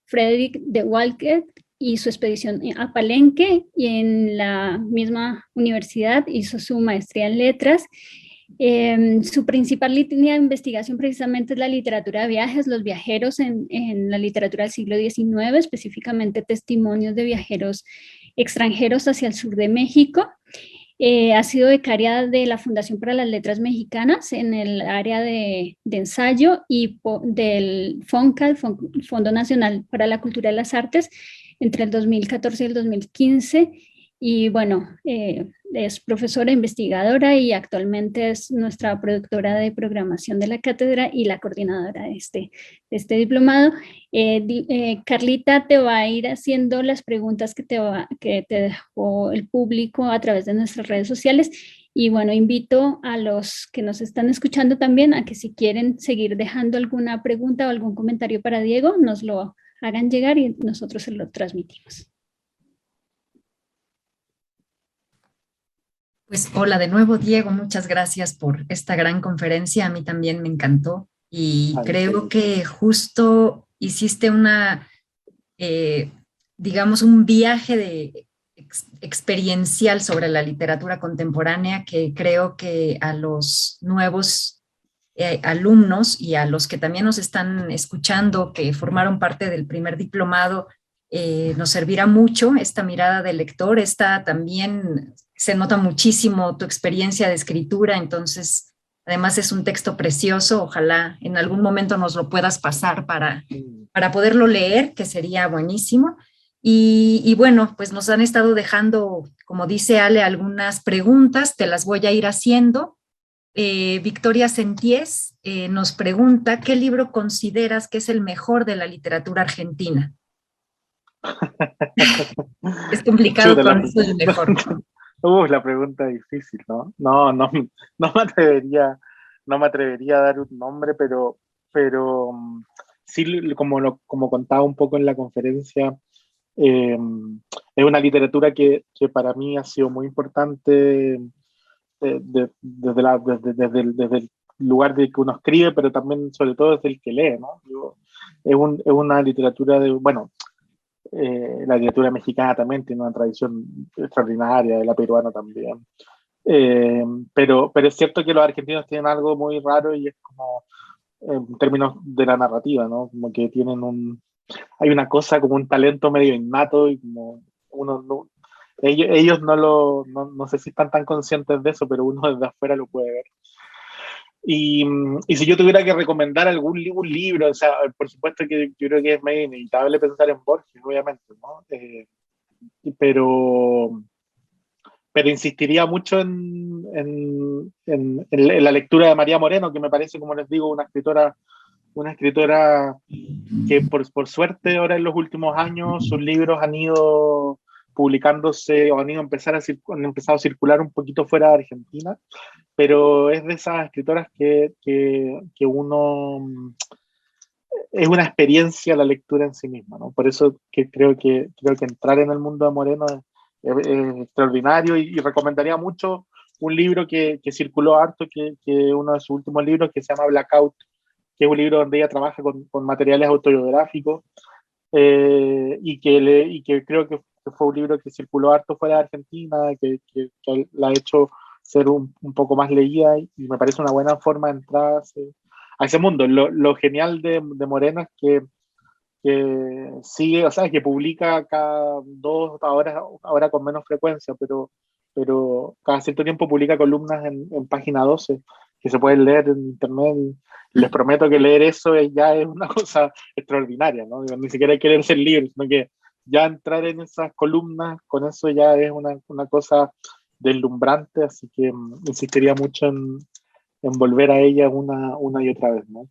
Speaker 2: Frederick de Walker y su expedición a Palenque, y en la misma universidad hizo su maestría en letras. Su principal línea de investigación precisamente es la literatura de viajes, los viajeros en la literatura del siglo XIX, específicamente testimonios de viajeros extranjeros hacia el sur de México. Ha sido becaria de la Fundación para las Letras Mexicanas en el área de ensayo y del FONCA, el Fondo Nacional para la Cultura y las Artes, entre el 2014 y el 2015. Y bueno, es profesora investigadora y actualmente es nuestra productora de programación de la cátedra y la coordinadora de este diplomado. Carlita te va a ir haciendo las preguntas que te dejó el público a través de nuestras redes sociales. Y bueno, invito a los que nos están escuchando también a que si quieren seguir dejando alguna pregunta o algún comentario para Diego, nos lo hagan llegar y nosotros se lo transmitimos.
Speaker 4: Pues hola de nuevo, Diego, muchas gracias por esta gran conferencia. A mí también me encantó y
Speaker 3: Ay,
Speaker 4: creo que justo hiciste eh, digamos, un viaje experiencial sobre la literatura contemporánea que creo que a los nuevos alumnos y a los que también nos están escuchando, que formaron parte del primer diplomado, nos servirá mucho esta mirada del lector. Esta también se nota muchísimo tu experiencia de escritura, entonces además es un texto precioso. Ojalá en algún momento nos lo puedas pasar para poderlo leer, que sería buenísimo. Y bueno, pues nos han estado dejando, como dice Ale, algunas preguntas, te las voy a ir haciendo. Victoria Senties nos pregunta, ¿qué libro consideras que es el mejor de la literatura argentina? Es complicado
Speaker 3: Chuta,
Speaker 4: con eso el mejor.
Speaker 3: la pregunta difícil, ¿no? No me atrevería, no me atrevería a dar un nombre, pero sí, como contaba un poco en la conferencia, eh, es una literatura que para mí ha sido muy importante desde el lugar de que uno escribe, pero también sobre todo desde el que lee, ¿no? Es una literatura bueno, la literatura mexicana también tiene una tradición extraordinaria, la peruana también. Pero es cierto que los argentinos tienen algo muy raro y es como en términos de la narrativa, ¿no? Como que hay una cosa como un talento medio innato y como uno no, ellos no sé si están tan conscientes de eso, pero uno desde afuera lo puede ver. Y si yo tuviera que recomendar un libro, o sea, por supuesto que yo creo que es medio inevitable pensar en Borges, obviamente, ¿no? Pero, pero insistiría mucho en la lectura de María Moreno, que me parece, como les digo, una escritora que por suerte ahora en los últimos años sus libros han ido publicándose o han empezado a circular un poquito fuera de Argentina, pero es de esas escritoras que uno es una experiencia la lectura en sí misma, ¿no? Por eso creo que entrar en el mundo de Moreno es extraordinario y recomendaría mucho un libro que circuló harto, que uno de sus últimos libros, que se llama Blackout, que es un libro donde ella trabaja con materiales autobiográficos y que creo que fue un libro que circuló harto fuera de Argentina, que la ha hecho ser un poco más leída y me parece una buena forma de entrar a ese mundo. Lo genial de Moreno es que sigue, o sea, que publica cada ahora con menos frecuencia, pero cada cierto tiempo publica columnas en página 12 que se pueden leer en internet. Les prometo que leer eso ya es una cosa extraordinaria, ¿no? Ni siquiera hay que leerse el libro, sino que ya entrar en esas columnas, con eso ya es una cosa deslumbrante, así que insistiría mucho en volver a ella una y otra vez, ¿no?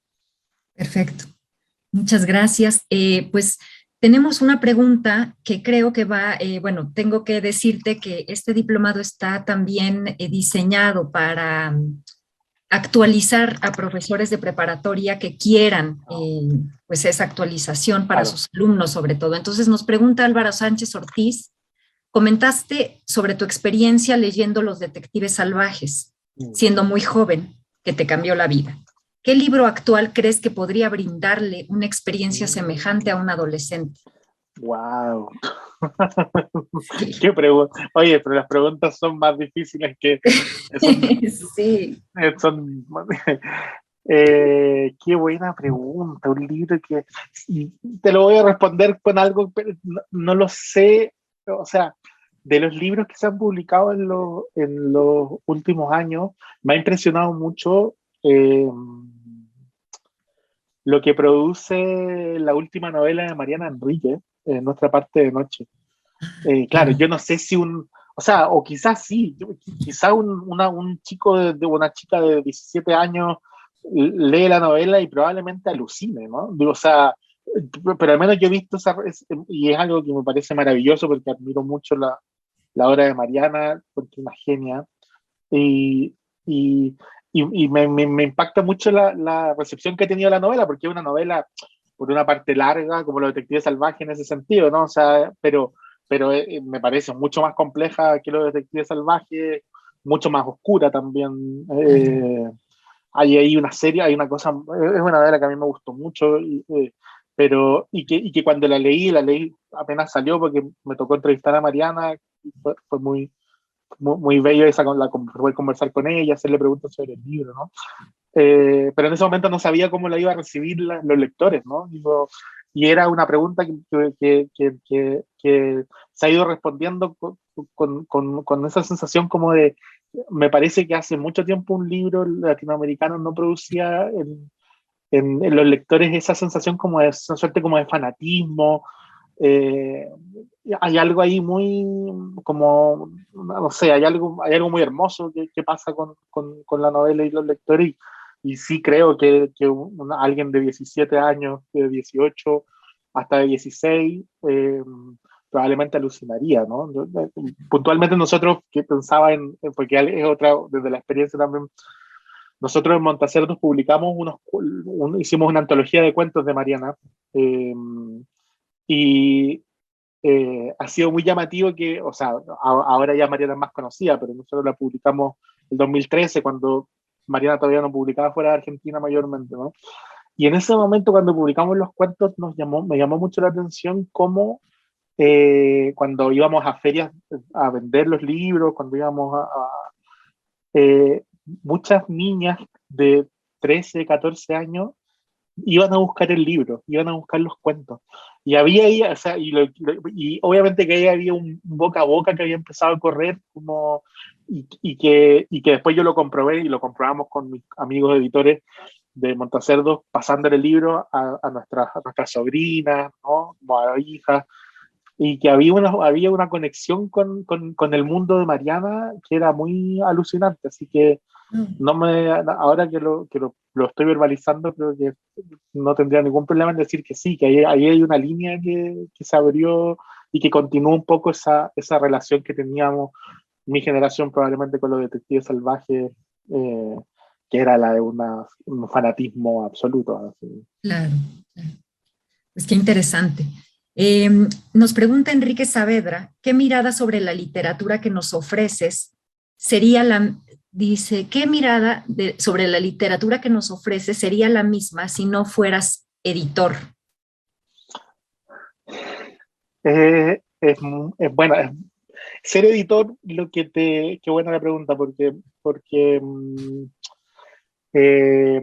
Speaker 4: Perfecto. Muchas gracias. Pues tenemos una pregunta que creo que bueno, tengo que decirte que este diplomado está también diseñado para actualizar a profesores de preparatoria que quieran pues esa actualización para
Speaker 3: Claro.
Speaker 4: sus alumnos sobre todo. Entonces nos pregunta Álvaro Sánchez Ortiz, comentaste sobre tu experiencia leyendo Los Detectives Salvajes, siendo muy joven, que te cambió la vida. ¿Qué libro actual crees que podría brindarle una experiencia semejante a un adolescente?
Speaker 3: ¡Wow! ¿Qué pregunta? Oye, pero las preguntas son más difíciles que...
Speaker 4: Sí.
Speaker 3: Qué buena pregunta, un libro que... Y te lo voy a responder con algo, pero no lo sé, o sea, de los libros que se han publicado en los últimos años, me ha impresionado mucho lo que produce la última novela de Mariana Enríquez, Nuestra parte de noche. Claro, yo no sé si o sea, o quizás sí, quizás un chico una chica de 17 años lee la novela y probablemente alucine, ¿no? O sea, pero al menos yo he visto y es algo que me parece maravilloso porque admiro mucho la obra de Mariana, porque es una genia, y, y, me impacta mucho la recepción que ha tenido la novela, porque es una novela, por una parte, larga, como Los Detectives Salvajes en ese sentido, ¿no? O sea, pero me parece mucho más compleja que Los Detectives Salvajes, mucho más oscura también. Hay ahí una serie, hay una cosa, es una novela que a mí me gustó mucho, y que cuando la leí apenas salió porque me tocó entrevistar a Mariana, y fue muy bello poder conversar con ella, hacerle preguntas sobre el libro, ¿no? Pero en ese momento no sabía cómo la iba a recibir los lectores, ¿no? Y era una pregunta que se ha ido respondiendo con esa sensación como de, me parece que hace mucho tiempo un libro latinoamericano no producía en los lectores esa sensación como de, esa suerte como de fanatismo. eh, Hay algo ahí muy, como, no sé, hay algo muy hermoso que pasa con la novela y los lectores, y sí creo que alguien de 17 años, de 18 hasta de 16, probablemente alucinaría, ¿no? Puntualmente nosotros, que pensaba porque es otra, desde la experiencia también, nosotros en Montacerdos publicamos hicimos una antología de cuentos de Mariana, y ha sido muy llamativo que, o sea, ahora ya Mariana es más conocida, pero nosotros la publicamos en 2013, cuando Mariana todavía no publicaba fuera de Argentina mayormente, ¿no? Y en ese momento, cuando publicamos los cuentos, me llamó mucho la atención cómo cuando íbamos a ferias a vender los libros, cuando íbamos muchas niñas de 13, 14 años iban a buscar el libro, iban a buscar los cuentos. Y había ahí, o sea, y obviamente que ahí había un boca a boca que había empezado a correr, como, y que después yo lo comprobé y lo comprobamos con mis amigos editores de Montacerdos, pasándole el libro a nuestras sobrinas, ¿no? Como a hijas, y que había una conexión con el mundo de Mariana que era muy alucinante, así que ahora lo estoy verbalizando, creo que no tendría ningún problema en decir que sí, que ahí hay una línea que se abrió y que continúa un poco esa relación que teníamos mi generación probablemente con los detectives salvajes, que era la de un fanatismo absoluto. Así.
Speaker 4: Claro, claro. Pues qué interesante. Nos pregunta Enrique Saavedra, ¿qué mirada sobre la literatura que nos ofreces dice, ¿qué mirada sobre la literatura que nos ofreces sería la misma si no fueras editor?
Speaker 3: Bueno, ser editor, qué buena la pregunta, porque eh,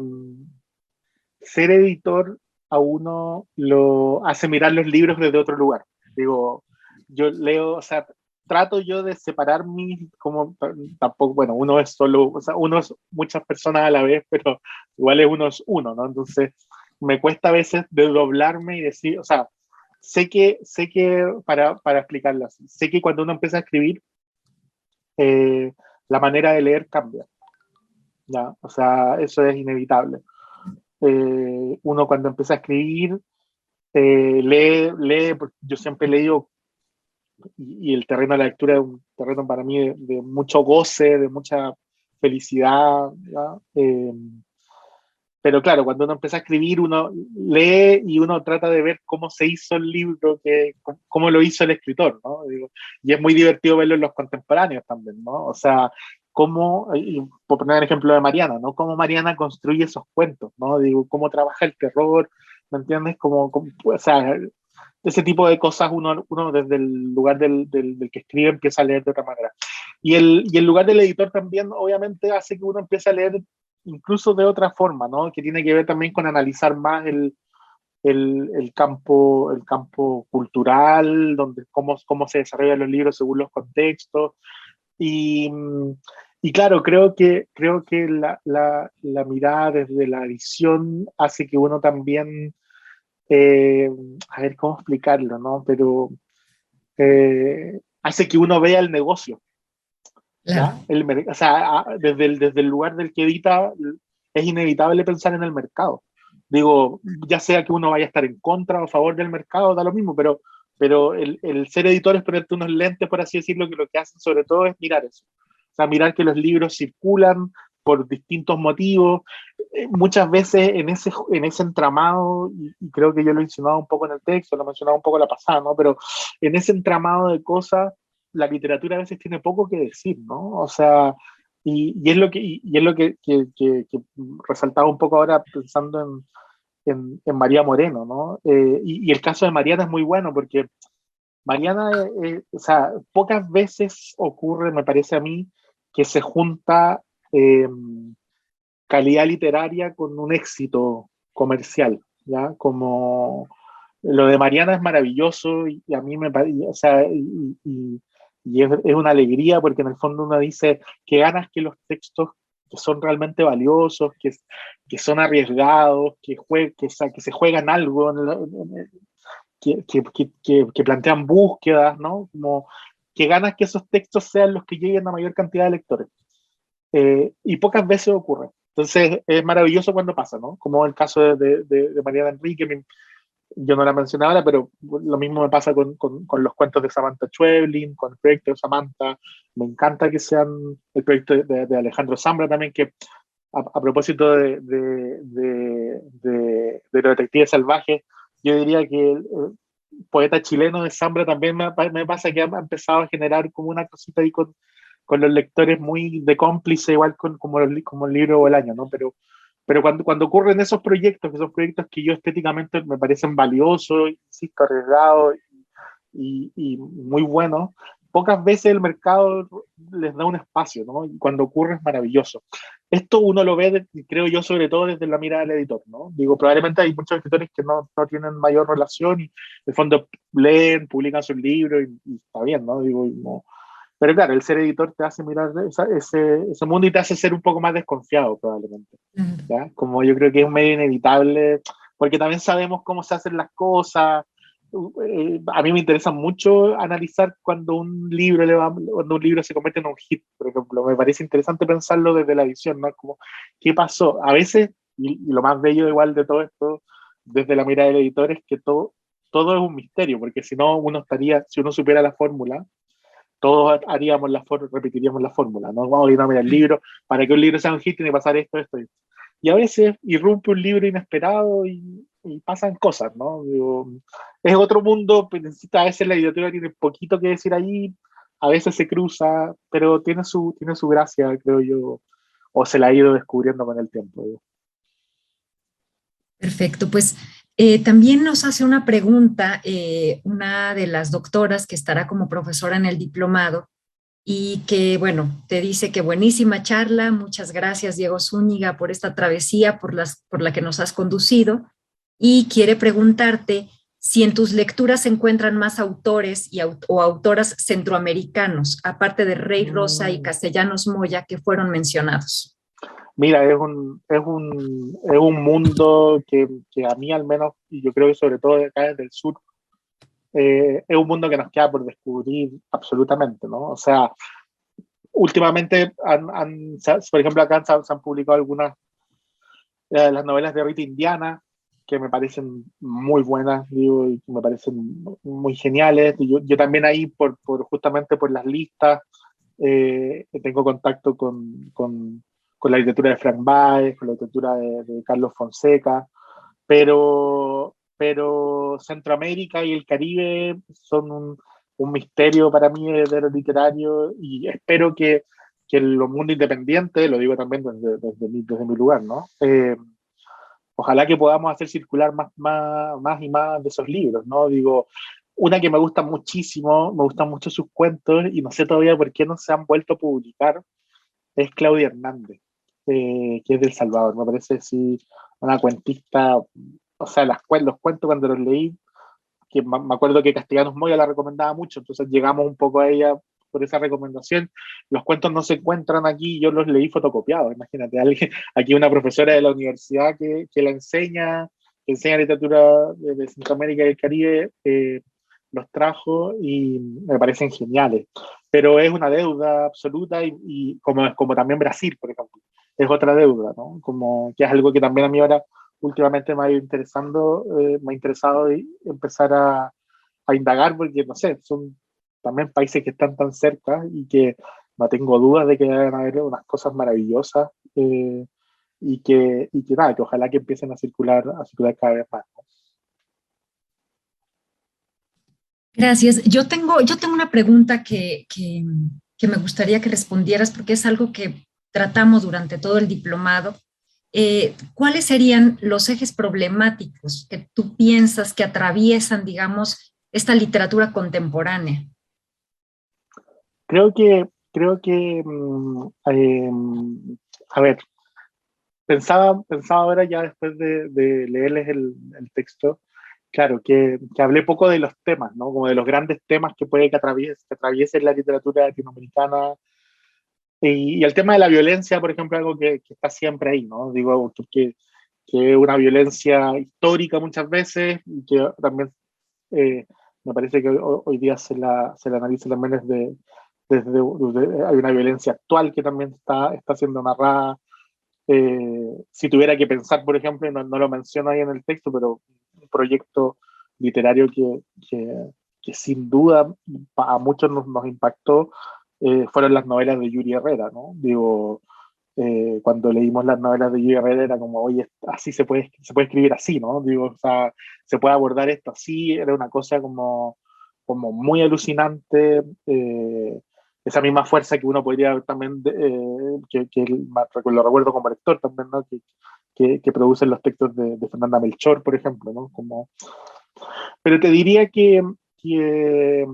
Speaker 3: ser editor a uno lo hace mirar los libros desde otro lugar. Digo, yo leo, o sea, trato yo de separar como tampoco, bueno, uno es solo, o sea, uno es muchas personas a la vez, pero igual uno es uno, ¿no? Entonces, me cuesta a veces desdoblarme y decir, o sea, sé que para explicarlo así, sé que cuando uno empieza a escribir, la manera de leer cambia, ¿ya? O sea, eso es inevitable. Uno cuando empieza a escribir, lee, porque yo siempre he leído, y el terreno de la lectura es un terreno para mí de mucho goce, de mucha felicidad, ¿ya? Pero claro, cuando uno empieza a escribir, uno lee y uno trata de ver cómo se hizo el libro, cómo lo hizo el escritor, ¿no? Y es muy divertido verlo en los contemporáneos también, ¿no? O sea, por poner el ejemplo de Mariana, ¿no? Cómo Mariana construye esos cuentos, ¿no? Digo, cómo trabaja el terror, ¿me entiendes? O sea, ese tipo de cosas uno desde el lugar del que escribe empieza a leer de otra manera. Y el lugar del editor también, obviamente, hace que uno empiece a leer incluso de otra forma, ¿no? Que tiene que ver también con analizar más el campo cultural, cómo se desarrollan los libros según los contextos. Y, y claro, creo que la mirada desde la edición hace que uno también, a ver cómo explicarlo, ¿no? Pero hace que uno vea el negocio.
Speaker 4: Claro.
Speaker 3: O sea, desde el lugar del que edita, es inevitable pensar en el mercado. Digo, ya sea que uno vaya a estar en contra o a favor del mercado, da lo mismo, pero el ser editor es ponerte unos lentes, por así decirlo, que lo que hacen sobre todo es mirar eso. O sea, mirar que los libros circulan por distintos motivos, muchas veces en ese entramado, y creo que yo lo he mencionado un poco en el texto, lo he mencionado un poco la pasada, ¿no? Pero en ese entramado de cosas, la literatura a veces tiene poco que decir, ¿no? O sea, y es lo y es lo que resaltaba un poco ahora pensando en María Moreno, ¿no? Y el caso de Mariana es muy bueno porque Mariana, o sea, pocas veces ocurre, me parece a mí, que se junta eh, calidad literaria con un éxito comercial, ¿ya? Como lo de Mariana es maravilloso y a mí me parece, o sea, y es una alegría porque en el fondo uno dice que ganas que los textos que son realmente valiosos, que son arriesgados, que se juegan algo, que plantean búsquedas, ¿no? Como que ganas que esos textos sean los que lleguen a mayor cantidad de lectores. Y pocas veces ocurre. Entonces es maravilloso cuando pasa, ¿no? Como el caso de Mariana Enrique, yo no la mencionaba ahora, pero lo mismo me pasa con los cuentos de Samantha Schweblin, con el proyecto de Samantha. Me encanta que sean el proyecto de Alejandro Zambra también, que a propósito de los detectives salvajes, yo diría que el poeta chileno de Zambra también me pasa que ha empezado a generar como una cosita ahí con los lectores muy de cómplice, igual como el libro del año, ¿no? Pero cuando ocurren esos proyectos, que son proyectos que yo estéticamente me parecen valiosos, insisto, arriesgados y muy buenos, pocas veces el mercado les da un espacio, ¿no? Y cuando ocurre es maravilloso. Esto uno lo ve, creo yo, sobre todo desde la mirada del editor, ¿no? Digo, probablemente hay muchos escritores que no tienen mayor relación y, en el fondo, leen, publican sus libros y está bien, ¿no? Digo, no. Pero claro, el ser editor te hace mirar ese mundo y te hace ser un poco más desconfiado, probablemente. ¿Ya? Como yo creo que es un medio inevitable, porque también sabemos cómo se hacen las cosas. A mí me interesa mucho analizar cuando cuando un libro se convierte en un hit, por ejemplo. Me parece interesante pensarlo desde la edición, ¿no? Como, ¿qué pasó? A veces, y lo más bello igual de todo esto, desde la mirada del editor, es que todo es un misterio, porque si no, si uno supiera la fórmula, todos repetiríamos la fórmula, ¿no? Vamos a ir a mirar el libro, para que un libro sea un hit tiene que pasar esto, esto, esto. Y a veces irrumpe un libro inesperado y pasan cosas, ¿no? Digo, es otro mundo, pero a veces la literatura tiene poquito que decir ahí, a veces se cruza, pero tiene su gracia, creo yo, o se la ha ido descubriendo con el tiempo. Digo.
Speaker 4: Perfecto, pues también nos hace una pregunta una de las doctoras que estará como profesora en el diplomado y que, bueno, te dice que buenísima charla, muchas gracias Diego Zúñiga por esta travesía por la que nos has conducido y quiere preguntarte si en tus lecturas se encuentran más autores o autoras centroamericanos, aparte de Rey Rosa y Castellanos Moya, que fueron mencionados.
Speaker 3: Mira, es un mundo que a mí al menos, y yo creo que sobre todo acá desde el sur, es un mundo que nos queda por descubrir absolutamente, ¿no? O sea, últimamente, por ejemplo, acá se han publicado algunas de las novelas de Rita Indiana, que me parecen muy buenas, digo, y que me parecen muy geniales. Yo también ahí, justamente por las listas, tengo contacto con la literatura de Frank Baez, con la literatura de Carlos Fonseca, pero Centroamérica y el Caribe son un misterio para mí de lo literario y espero que los mundos independientes, lo digo también desde mi lugar, ¿no? Ojalá que podamos hacer circular más y más de esos libros, ¿no? Digo, una que me gusta muchísimo, me gustan mucho sus cuentos y no sé todavía por qué no se han vuelto a publicar, es Claudia Hernández, que es del Salvador. Me parece, sí, una cuentista, o sea, los cuentos cuando los leí, que me acuerdo que Castellanos Moya la recomendaba mucho, entonces llegamos un poco a ella por esa recomendación. Los cuentos no se encuentran aquí, yo los leí fotocopiados, imagínate, aquí una profesora de la universidad que que enseña literatura de Centroamérica y el Caribe, los trajo y me parecen geniales. Pero es una deuda absoluta y como también Brasil, por ejemplo, es otra deuda, ¿no? Como que es algo que también a mí ahora últimamente me ha ido interesando, me ha interesado empezar a indagar porque, no sé, son también países que están tan cerca y que no tengo dudas de que deben haber unas cosas maravillosas y que nada, que ojalá que empiecen a circular cada vez más. ¿No?
Speaker 4: Gracias. Yo tengo una pregunta que me gustaría que respondieras porque es algo que tratamos durante todo el diplomado. ¿Cuáles serían los ejes problemáticos que tú piensas que atraviesan, digamos, esta literatura contemporánea?
Speaker 3: Creo que, a ver, pensaba ahora ya después de leerles el texto, claro, que hablé poco de los temas, ¿no? Como de los grandes temas que puede que atraviese la literatura latinoamericana. Y el tema de la violencia, por ejemplo, algo que está siempre ahí, ¿no? Digo, que es una violencia histórica muchas veces, y que también eh, me parece que hoy día se la analiza también hay una violencia actual que también está siendo narrada. Si tuviera que pensar, por ejemplo, no lo menciono ahí en el texto, pero un proyecto literario que sin duda a muchos nos impactó, fueron las novelas de Yuri Herrera, ¿no? Digo, cuando leímos las novelas de Yuri Herrera era como, oye, así se puede escribir así, ¿no? Digo, o sea, se puede abordar esto así, era una cosa como muy alucinante. Esa misma fuerza que uno podría también, lo recuerdo como lector también, ¿no? Que producen los textos de Fernanda Melchor, por ejemplo, ¿no? Pero te diría que, que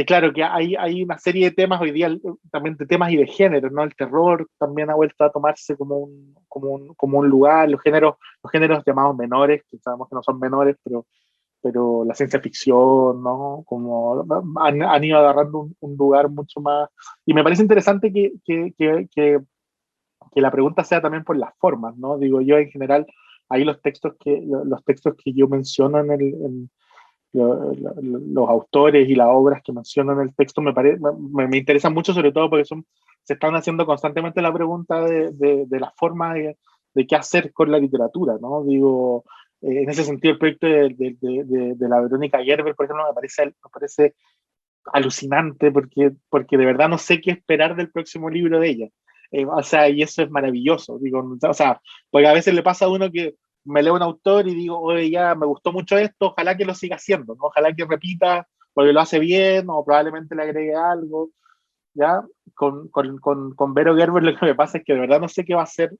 Speaker 3: claro, que hay una serie de temas hoy día, también de temas y de géneros, ¿no? El terror también ha vuelto a tomarse como un lugar, los géneros llamados menores, que sabemos que no son menores, pero la ciencia ficción, ¿no? Como han ido agarrando un lugar mucho más. Y me parece interesante que la pregunta sea también por las formas, ¿no? Digo, yo en general, ahí los textos que yo menciono los autores y las obras que menciono en el texto me interesan mucho, sobre todo porque se están haciendo constantemente la pregunta de la forma de qué hacer con la literatura, ¿no? Digo, en ese sentido, el proyecto de la Verónica Gerber, por ejemplo, me parece alucinante porque de verdad no sé qué esperar del próximo libro de ella. O sea, y eso es maravilloso. Digo, o sea, porque a veces le pasa a uno que me leo un autor y digo, oye, ya me gustó mucho esto, ojalá que lo siga haciendo, ¿no? Ojalá que repita porque lo hace bien o probablemente le agregue algo, ¿ya? Con Vero Gerber lo que me pasa es que de verdad no sé qué va a hacer,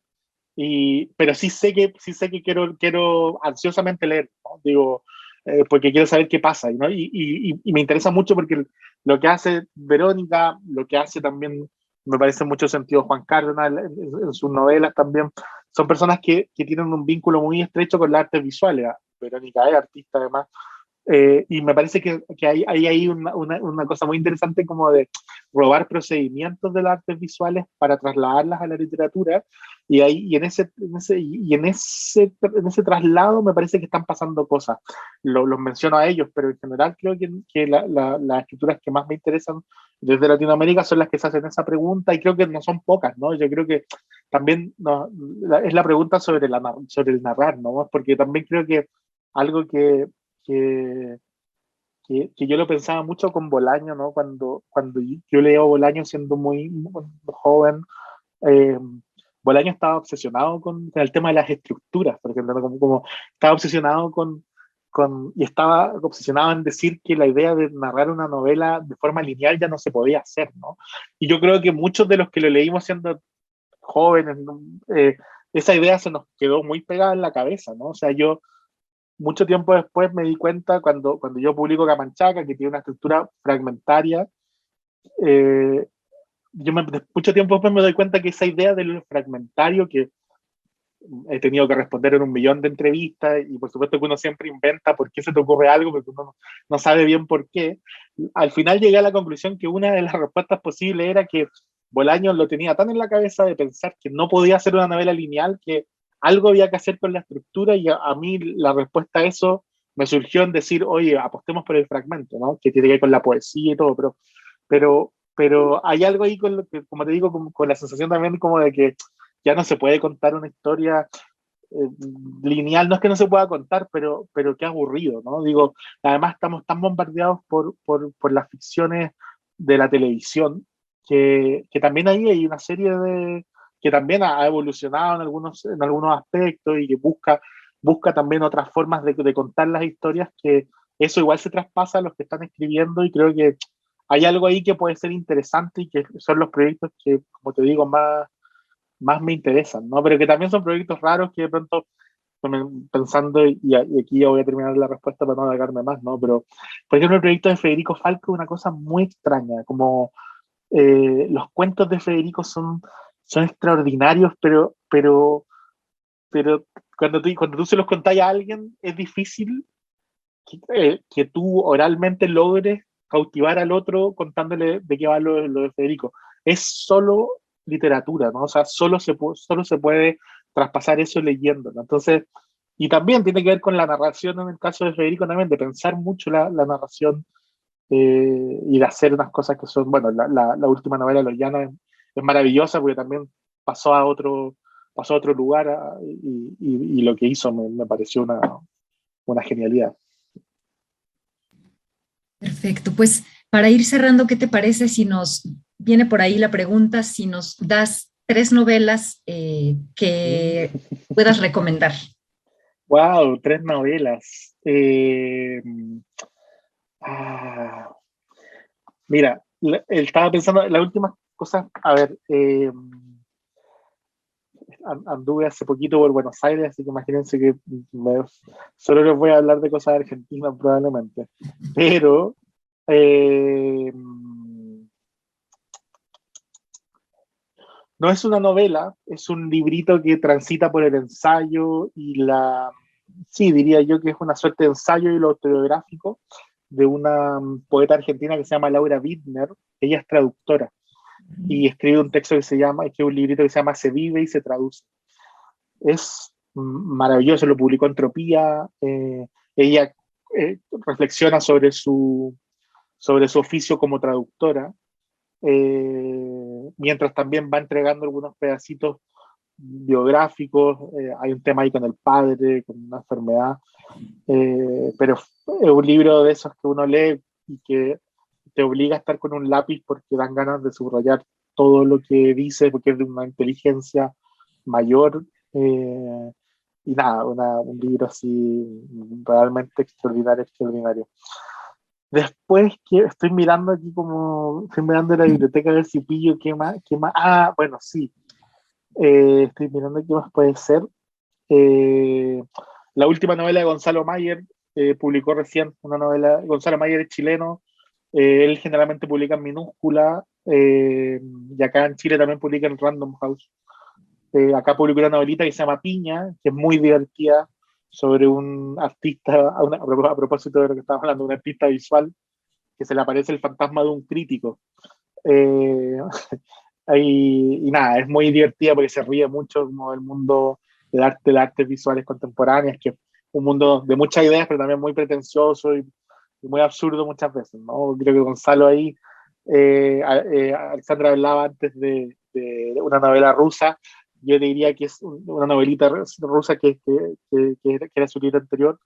Speaker 3: pero sí sé que quiero ansiosamente leer, ¿no? Digo, porque quiero saber qué pasa, ¿no? Y me interesa mucho porque lo que hace Verónica, lo que hace también, me parece en mucho sentido Juan Cárdenas en sus novelas también, son personas que tienen un vínculo muy estrecho con las artes visuales. Verónica es artista además, y me parece que hay una cosa muy interesante como de robar procedimientos de las artes visuales para trasladarlas a la literatura, y en ese traslado me parece que están pasando cosas. Los menciono a ellos, pero en general creo que las escrituras que más me interesan desde Latinoamérica son las que se hacen esa pregunta, y creo que no son pocas, ¿no? Yo creo que también, no, es la pregunta sobre el narrar, ¿no? Porque también creo que algo que, que yo lo pensaba mucho con Bolaño, ¿no? Cuando yo leo Bolaño siendo muy joven, eh, Bolaño estaba obsesionado con el tema de las estructuras, por ejemplo, ¿no? Como estaba obsesionado y estaba obsesionado en decir que la idea de narrar una novela de forma lineal ya no se podía hacer, ¿no? Y yo creo que muchos de los que lo leímos siendo jóvenes, ¿no? Esa idea se nos quedó muy pegada en la cabeza, ¿no? O sea, yo mucho tiempo después me di cuenta cuando yo publico Camanchaca, que tiene una estructura fragmentaria, eh, mucho tiempo después me doy cuenta que esa idea del fragmentario, que he tenido que responder en un millón de entrevistas, y por supuesto que uno siempre inventa por qué se te ocurre algo, porque uno no sabe bien por qué, al final llegué a la conclusión que una de las respuestas posibles era que Bolaños lo tenía tan en la cabeza de pensar que no podía hacer una novela lineal, que algo había que hacer con la estructura, y a mí la respuesta a eso me surgió en decir, oye, apostemos por el fragmento, ¿no? Que tiene que ver con la poesía y todo, pero hay algo ahí con lo que, como te digo, con la sensación también como de que ya no se puede contar una historia eh, lineal. No es que no se pueda contar, pero qué aburrido, ¿no? Digo, además estamos tan bombardeados por las ficciones de la televisión, que también ahí hay una serie que también ha evolucionado en algunos aspectos, y que busca también otras formas de contar las historias eso igual se traspasa a los que están escribiendo y creo que hay algo ahí que puede ser interesante y que son los proyectos que, como te digo, más me interesan, ¿no? Pero que también son proyectos raros que de pronto, pensando, y aquí ya voy a terminar la respuesta para no alargarme más, ¿no? Pero, por ejemplo, el proyecto de Federico Falco es una cosa muy extraña, como los cuentos de Federico son extraordinarios, pero cuando tú se los contás a alguien, es difícil que tú oralmente logres cautivar al otro contándole de qué va lo de Federico. Es solo literatura, ¿no? O sea, solo se puede traspasar eso leyéndolo. Entonces, y también tiene que ver con la narración en el caso de Federico también, de pensar mucho la narración y de hacer unas cosas que son, bueno, la última novela, Los Llanos, es maravillosa porque también pasó a otro lugar y lo que hizo me pareció una genialidad.
Speaker 4: Perfecto, pues para ir cerrando, ¿qué te parece si nos viene por ahí la pregunta, si nos das 3 novelas que puedas recomendar?
Speaker 3: Wow, 3 novelas. Mira, estaba pensando, las últimas cosas, a ver, anduve hace poquito por Buenos Aires, así que imagínense que solo les voy a hablar de cosas argentinas probablemente. Pero no es una novela, es un librito que transita por el ensayo sí, diría yo que es una suerte de ensayo y lo autobiográfico de una poeta argentina que se llama Laura Bittner. Ella es traductora y escribe un texto que se llama, escribe un librito que se llama Se vive y se traduce. Es maravilloso, lo publicó Entropía. Ella reflexiona sobre su oficio como traductora, mientras también va entregando algunos pedacitos biográficos. Hay un tema ahí con el padre, con una enfermedad, pero es un libro de esos que uno lee y que te obliga a estar con un lápiz porque dan ganas de subrayar todo lo que dice, porque es de una inteligencia mayor. Y nada, un libro así realmente extraordinario, extraordinario. Después que estoy mirando aquí estoy mirando la biblioteca a ver si pillo qué más. Ah, bueno, sí. Estoy mirando qué más puede ser. Eh, la última novela de Gonzalo Mayer, publicó recién una novela. Gonzalo Mayer es chileno, él generalmente publica en minúscula, y acá en Chile también publica en Random House. Acá publicó una novelita que se llama Piña, que es muy divertida, sobre un artista, a propósito de lo que estábamos hablando, un artista visual, que se le aparece el fantasma de un crítico. Eh, y nada, es muy divertida porque se ríe mucho como del mundo de las artes visuales contemporáneas, que es un mundo de muchas ideas, pero también muy pretencioso y muy absurdo muchas veces, ¿no? Creo que Gonzalo ahí, Alexandra hablaba antes de una novela rusa. Yo diría que es una novelita rusa que era su libro anterior.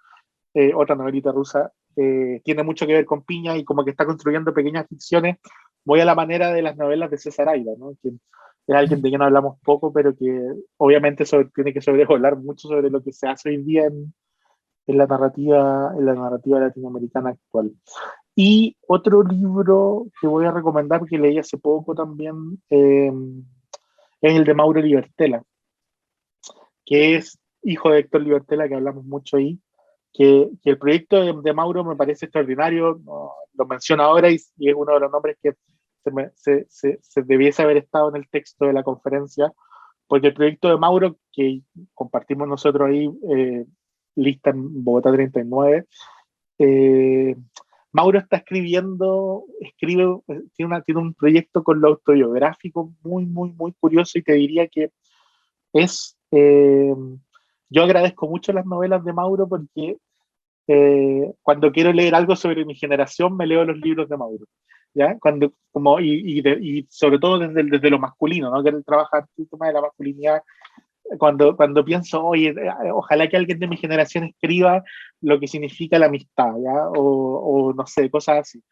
Speaker 3: Otra novelita rusa, tiene mucho que ver con Piña y como que está construyendo pequeñas ficciones muy a la manera de las novelas de César Aira, ¿no? Que es alguien de quien hablamos poco, pero que obviamente tiene que sobrevolar mucho sobre lo que se hace hoy día en la narrativa latinoamericana actual. Y otro libro que voy a recomendar, que leí hace poco también, es el de Mauro Libertela, que es hijo de Héctor Libertela, que hablamos mucho ahí, que el proyecto de Mauro me parece extraordinario. No, lo menciono ahora y es uno de los nombres que se debiese haber estado en el texto de la conferencia, porque el proyecto de Mauro, que compartimos nosotros ahí, lista en Bogotá 39, Mauro está tiene un proyecto con lo autobiográfico muy, muy, muy curioso, y te diría que es, yo agradezco mucho las novelas de Mauro porque cuando quiero leer algo sobre mi generación me leo los libros de Mauro, ¿ya? Y sobre todo desde lo masculino, ¿no? Que él trabaja el tema de la masculinidad. Cuando pienso, oye, ojalá que alguien de mi generación escriba lo que significa la amistad, ¿ya? O no sé, cosas así.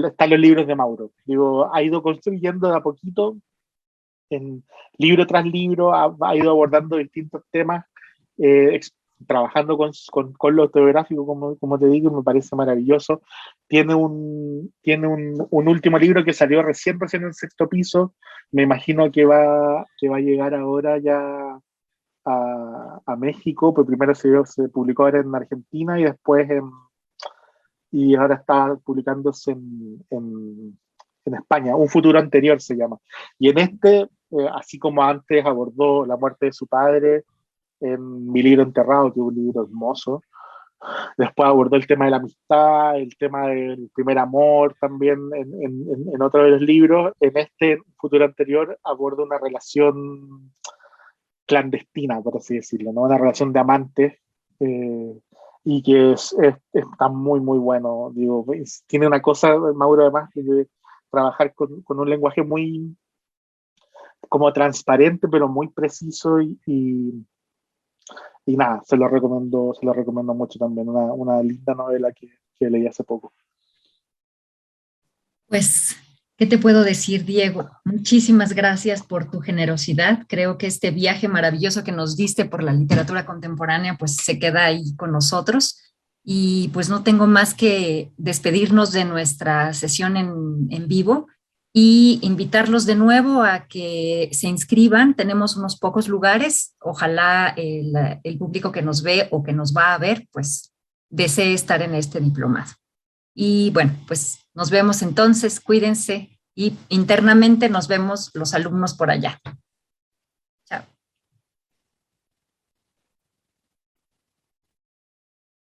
Speaker 3: Están los libros de Mauro. Digo, ha ido construyendo de a poquito, en libro tras libro, ha ido abordando distintos temas, trabajando con lo autobiográfico, como te digo, me parece maravilloso. Tiene un último libro que salió recién en sexto piso. Me imagino que va a llegar ahora ya a México, pues primero se publicó ahora en Argentina y después y ahora está publicándose en España. Un futuro anterior se llama. Y en este, así como antes abordó la muerte de su padre en Mi libro enterrado, que es un libro hermoso, después abordó el tema de la amistad, el tema del primer amor también en otro de los libros. En este futuro anterior aborda una relación clandestina, por así decirlo, ¿no? Una relación de amantes, y que está muy, muy bueno. Digo, tiene una cosa, Mauro, además, de trabajar con un lenguaje muy como transparente, pero muy preciso y nada, se lo recomiendo mucho también. Una linda novela que leí hace poco.
Speaker 4: Pues, ¿qué te puedo decir, Diego? Muchísimas gracias por tu generosidad. Creo que este viaje maravilloso que nos diste por la literatura contemporánea, pues se queda ahí con nosotros. Y pues no tengo más que despedirnos de nuestra sesión en vivo y invitarlos de nuevo a que se inscriban. Tenemos unos pocos lugares. Ojalá el público que nos ve o que nos va a ver, pues desee estar en este diplomado. Y bueno, pues nos vemos entonces, cuídense y internamente nos vemos los alumnos por allá.